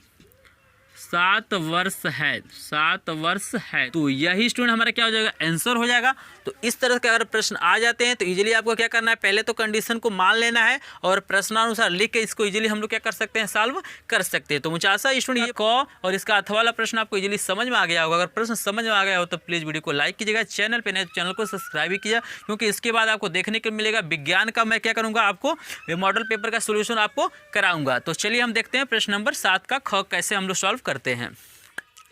7 वर्ष है, 7 वर्ष है। तो यही स्टूडेंट हमारा क्या हो जाएगा, आंसर हो जाएगा। तो इस तरह के अगर प्रश्न आ जाते हैं तो इजीली आपको क्या करना है, पहले तो कंडीशन को मान लेना है और प्रश्नानुसार लिख के इसको इजीली हम लोग क्या कर सकते हैं, सॉल्व कर सकते हैं। तो मुझे आशा है स्टूडेंट ये को और इसका अथवा वाला प्रश्न आपको इजीली समझ में आ गया होगा। अगर प्रश्न समझ में आ गया हो तो प्लीज़ वीडियो को लाइक कीजिएगा, चैनल पर नए चैनल को सब्सक्राइब भी कीजिए, क्योंकि इसके बाद आपको देखने को मिलेगा विज्ञान का मैं क्या करूँगा, आपको मॉडल पेपर का सोल्यूशन आपको कराऊंगा। तो चलिए हम देखते हैं प्रश्न नंबर 7 का ख कैसे हम लोग सॉल्व करते हैं।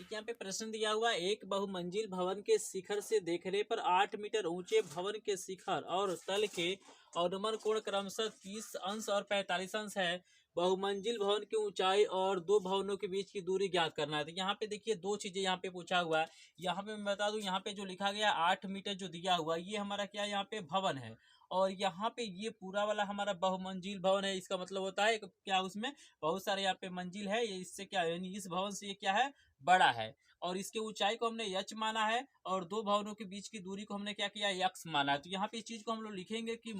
यहाँ पे प्रश्न दिया हुआ है, एक बहुमंजिल भवन के शिखर से देखने पर 8 मीटर ऊंचे भवन के शिखर और तल के अनुमान कोण क्रमशः 30 अंश और 45 अंश है। बहुमंजिल भवन की ऊंचाई और 2 भवनों के बीच की दूरी ज्ञात करना है। तो यहाँ पे देखिए 2 चीजें यहाँ पे पूछा हुआ है। यहाँ पे मैं बता दूं, यहाँ पे जो लिखा गया 8 मीटर जो दिया हुआ ये हमारा क्या यहाँ पे भवन है और यहाँ पे ये पूरा वाला हमारा बहुमंजिल भवन है। इसका मतलब होता है क्या, उसमें बहुत सारे यहाँ पे मंजिल है, ये इससे क्या यानी इस भवन से ये क्या है, बड़ा है। और इसके ऊंचाई को हमने h माना है और 2 भवनों के बीच की दूरी को हमने क्या किया, x माना है। तो यहाँ पे इस चीज को हम लोग लिखेंगे कि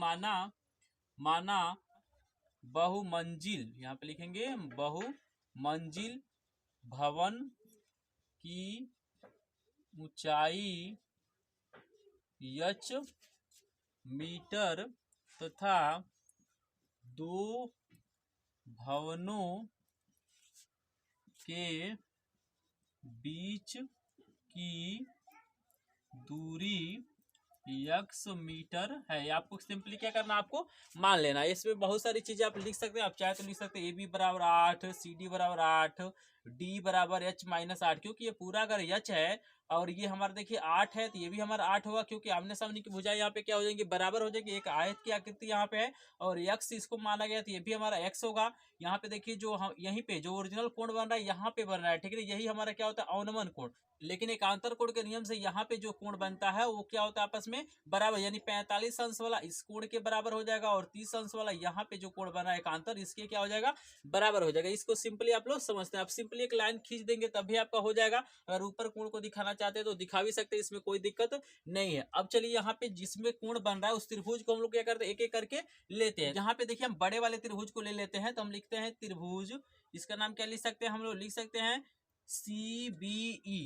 माना बहुमंजिल, यहाँ पे लिखेंगे बहुमंजिल भवन की ऊंचाई h मीटर तथा 2 भवनों के बीच की दूरी x मीटर है। आपको सिंपली क्या करना, आपको मान लेना है। इसमें बहुत सारी चीजें आप लिख सकते हैं, आप चाहे तो लिख सकते हैं AB बराबर 8, CD बराबर 8, D बराबर h माइनस 8, क्योंकि ये पूरा अगर h है और ये हमारा देखिए 8 है तो ये भी हमारा 8 होगा, क्योंकि आमने सामने की भुजाएं यहाँ पे क्या हो जाएंगी, बराबर हो जाएगी। एक आयत की आकृति यहाँ पे है और x इसको माना गया तो ये भी हमारा x होगा। यहाँ पे देखिए जो हम यहीं पे जो ओरिजिनल कोण बन रहा है यहाँ पे बन रहा है, ठीक है, यही हमारा क्या होता है, अवनमन कोण। लेकिन एकांतर कोण के नियम से यहाँ पे जो कोण बनता है वो क्या होता है, आपस में बराबर, यानी 45 अंश वाला इस कोण के बराबर हो जाएगा और 30 अंश वाला यहाँ पे जो कोण बना है एकांतर, इसके क्या हो जाएगा, बराबर हो जाएगा। इसको सिंपली आप लोग समझते हैं, आप सिंपली एक लाइन खींच देंगे तभी आपका हो जाएगा। अगर ऊपर कोण को दिखाना चाहते हैं तो दिखा भी सकते हैं, इसमें कोई दिक्कत नहीं है। अब चलिए यहाँ पे जिसमें कोण बन रहा है उस त्रिभुज को हम लोग क्या करते हैं, एक एक करके लेते हैं। यहाँ पे देखिए हम बड़े वाले त्रिभुज को ले लेते हैं, तो हम लिखते हैं त्रिभुज, इसका नाम क्या लिख सकते हैं, हम लोग लिख सकते हैं CBE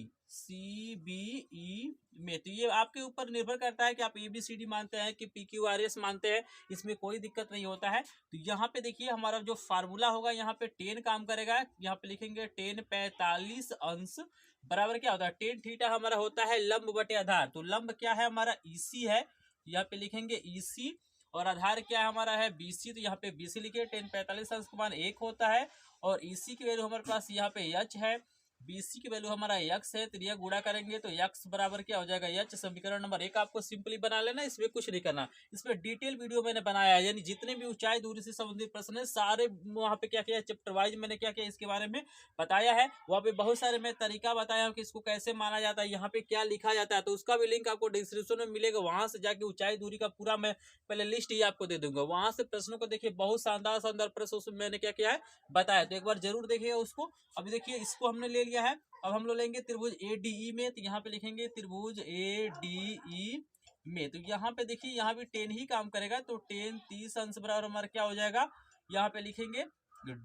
में। तो ये आपके ऊपर निर्भर करता है कि आप ABCD मानते हैं कि PQRS मानते हैं, इसमें कोई दिक्कत नहीं होता है। तो यहाँ पे देखिए हमारा जो फार्मूला होगा यहाँ पे tan काम करेगा, यहाँ पे लिखेंगे tan 45 अंश बराबर क्या होता है, tan थीटा हमारा होता है लंब बटे आधार। तो लंब क्या है हमारा EC है, यहाँ पे लिखेंगे EC, और आधार क्या है हमारा है BC, तो यहाँ पे BC लिखिए। tan 45 अंश का मान 1 होता है, और EC की वैल्यू हमारे पास यहाँ पे H है, BC की वैल्यू हमारा x है, तो यह गुणा करेंगे तो x बराबर क्या हो जाएगा h। समीकरण नंबर 1 आपको सिंपली बना लेना, इसमें कुछ नहीं करना। इसमें डिटेल वीडियो मैंने बनाया है, यानी जितने भी ऊंचाई दूरी से संबंधित प्रश्न है सारे वहाँ पे क्या किया है, चैप्टर वाइज मैंने क्या किया इसके बारे में बताया है। वहाँ पे बहुत सारे मैं तरीका बताया हूँ कि इसको कैसे माना जाता है, यहाँ पे क्या लिखा जाता है, तो उसका भी लिंक आपको डिस्क्रिप्शन में मिलेगा। वहां से जाके ऊंचाई दूरी का पूरा मैं पहले लिस्ट ही आपको दे दूंगा, वहां से प्रश्नों को देखिए, बहुत शानदार शानदार प्रश्न उसमें मैंने क्या किया है बताया, तो एक बार जरूर देखिएगा उसको। अभी देखिए इसको हमने ले लिया है, अब हम लोग लेंगे त्रिभुज ADE में, तो यहाँ पे लिखेंगे त्रिभुज ADE में। तो यहाँ पे देखिए यहाँ भी tan ही काम करेगा, तो tan 30 अंश बराबर हमारा क्या हो जाएगा, यहाँ पे लिखेंगे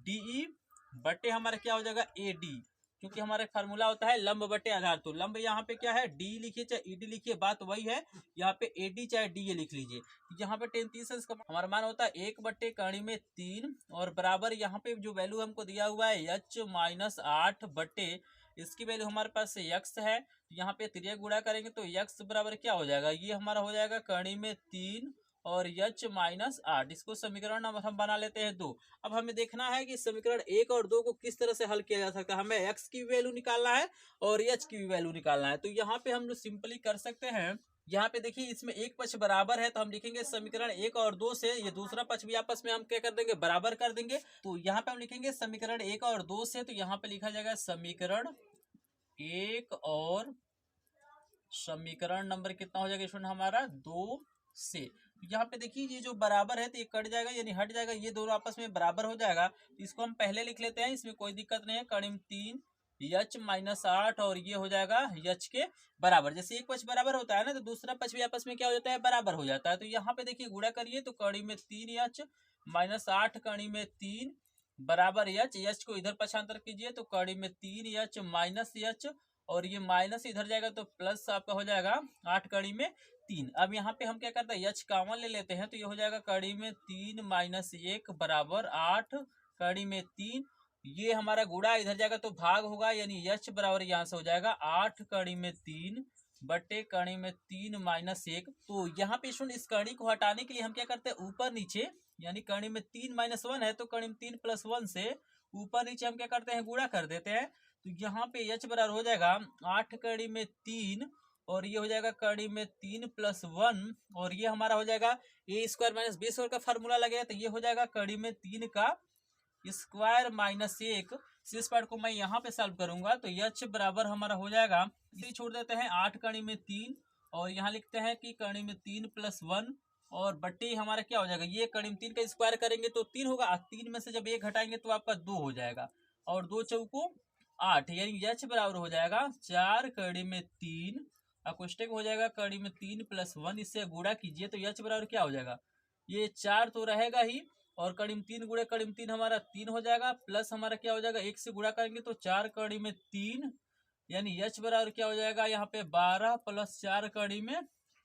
DE बटे हमारा क्या हो जाएगा AD, क्योंकि हमारा फार्मूला होता है लंब बटे आधार। तो लंब यहाँ पे क्या है D लिखिए चाहे ED लिखिए, बात वही है, यहाँ पे AD चाहे DA लिख लीजिए। यहाँ पे tan 30 अंश का हमारा मान होता है 1 बटे कड़ी में 3, और बराबर यहाँ पे जो वैल्यू हमको दिया हुआ है H-8 बटे इसकी वैल्यू हमारे पास x है, तो यहाँ पे त्रिज्या गुणा करेंगे तो x बराबर क्या हो जाएगा, ये हमारा हो जाएगा कड़ी में 3 और H-8। इसको समीकरण हम बना लेते हैं 2। अब हमें देखना है कि समीकरण 1 और 2 को किस तरह से हल किया जा सकता है। हमें x की वैल्यू निकालना है और h की भी वैल्यू निकालना है। तो यहाँ पे हम लोग सिंपली कर सकते हैं, यहाँ पे देखिए इसमें एक पक्ष बराबर है, तो हम लिखेंगे समीकरण 1 और 2 से ये दूसरा पक्ष भी आपस में हम क्या कर देंगे, बराबर कर देंगे। तो यहाँ पे हम लिखेंगे समीकरण 1 और 2 से, तो यहाँ पे लिखा जाएगा समीकरण 1 और समीकरण नंबर कितना हो जाएगा स्टूडेंट हमारा 2 से। यहाँ पे देखिए ये जो बराबर है तो ये कट जाएगा यानी हट जाएगा, ये दोनों आपस में बराबर हो जाएगा। तो इसको हम पहले लिख लेते हैं, इसमें कोई दिक्कत नहीं है। करीब 3 H-8 और ये हो जाएगा H के बराबर। जैसे एक पक्ष बराबर होता है ना, तो दूसरा पक्ष भी आपस में क्या हो जाता है, बराबर हो जाता है। तो यहाँ पे देखिए गुणा करिए तो कड़ी में 3 H-8 कड़ी में 3 बराबर H को इधर पक्षांतर कीजिए तो कड़ी में 3 H और ये माइनस इधर जाएगा तो प्लस आपका हो जाएगा 8 कड़ी में 3। अब यहाँ पे हम क्या करते हैं H कॉमन ले लेते हैं, तो ये हो जाएगा कड़ी में 3 - 1 बराबर 8 कड़ी में 3। ये हमारा गुणा इधर जाएगा तो भाग होगा, यानी H बराबर यहाँ से हो जाएगा 8 कड़ी में 3 बटे कड़ी में 3 - 1। तो यहाँ पे सुन इस कड़ी को हटाने के लिए हम क्या करते हैं, ऊपर नीचे, यानी कड़ी में 3 - 1 है तो कड़ी में 3 + 1 से ऊपर नीचे हम क्या करते हैं, गुणा कर देते हैं। तो यहाँ पे H बराबर हो जाएगा 8 कड़ी में 3 और ये हो जाएगा कड़ी में 3 + 1 और ये हमारा हो जाएगा A² - B² का फार्मूला लगेगा, तो ये हो जाएगा कड़ी में 3 का स्क्वायर माइनस 1। इस पार्ट को मैं यहाँ पे सॉल्व करूंगा तो H बराबर हमारा हो जाएगा, इसे छोड़ देते हैं 8 कड़ी में 3 और यहाँ लिखते हैं कि कड़ी में 3 + 1 और बट्टे हमारा क्या हो जाएगा, ये कड़ी में 3 का स्क्वायर करेंगे तो 3 होगा, 3 में से जब 1 घटाएंगे तो आपका 2 हो जाएगा और 2 चौको 8, यानी H बराबर हो जाएगा 4 कड़ी में 3 अकोष्टक हो जाएगा कड़ी में 3 + 1। इससे गुणा कीजिए तो H बराबर क्या हो जाएगा, ये 4 तो रहेगा ही और कड़ी में 3 गुणे कड़ी में 3 हमारा 3 हो जाएगा, प्लस हमारा क्या हो जाएगा 1 से गुणा करेंगे तो 4 कड़ी में 3, यानी H बराबर क्या हो जाएगा यहाँ पे 12 + 4 कड़ी में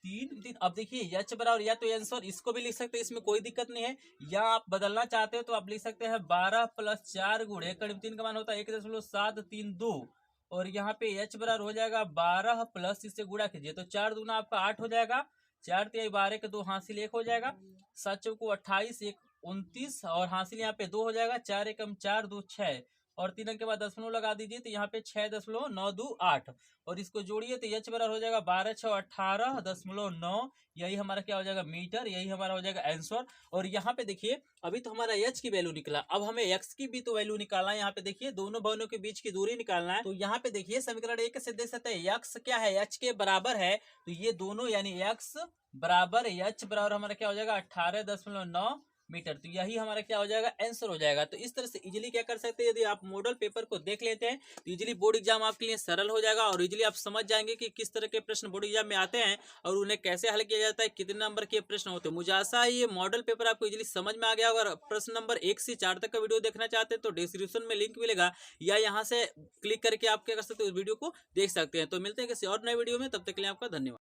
3। अब देखिए H बराबर या तो आंसर इसको भी लिख सकते हैं, इसमें कोई दिक्कत नहीं है, या आप बदलना चाहते हो तो आप लिख सकते हैं 12 + 4 गुणे कड़ी में 3 का मान होता है 1.732 और यहाँ पे H बराबर हो जाएगा 12 प्लस इससे गुणा कीजिए तो 4 दूना आपका 8 हो जाएगा, 4 × 12 के 2 हासिल 1 हो जाएगा, 7 चौको 28 1 29 और हासिल यहाँ पे 2 हो जाएगा, 4 × 4 2 6 और 3 अंक के बाद दशमलव लगा दीजिए तो यहाँ पे 6.928 और इसको जोड़िए तो H बराबर हो जाएगा 12 × 6 18.9, यही हमारा क्या हो जाएगा मीटर, यही हमारा हो जाएगा आंसर। और यहाँ पे देखिए अभी तो हमारा H की वैल्यू निकला, अब हमें X की भी तो वैल्यू निकालना है। यहाँ पे देखिए दोनों भवनों के बीच की दूरी निकालना है, तो यहाँ पे देखिए समीकरण 1 से देख सकते हैं X क्या है, H के बराबर है, तो ये दोनों यानी X बराबर H बराबर हमारा क्या हो जाएगा 18.9 मीटर। तो यही हमारा क्या हो जाएगा, आंसर हो जाएगा। तो इस तरह से इजीली क्या कर सकते हैं, यदि आप मॉडल पेपर को देख लेते हैं तो इजीली बोर्ड एग्जाम आपके लिए सरल हो जाएगा और इजीली आप समझ जाएंगे कि किस तरह के प्रश्न बोर्ड एग्जाम में आते हैं और उन्हें कैसे हल किया जाता है, कितने नंबर के प्रश्न होते हैं। मुझे आशा है ये मॉडल पेपर आपको इजीली समझ में आ गया। अगर प्रश्न नंबर 1 से 4 तक का वीडियो देखना चाहते हैं तो डिस्क्रिप्शन में लिंक मिलेगा या यहाँ से क्लिक करके आप क्या कर सकते हो, इस वीडियो को देख सकते हैं। तो मिलते हैं किसी और नए वीडियो में, तब तक के लिए आपका धन्यवाद।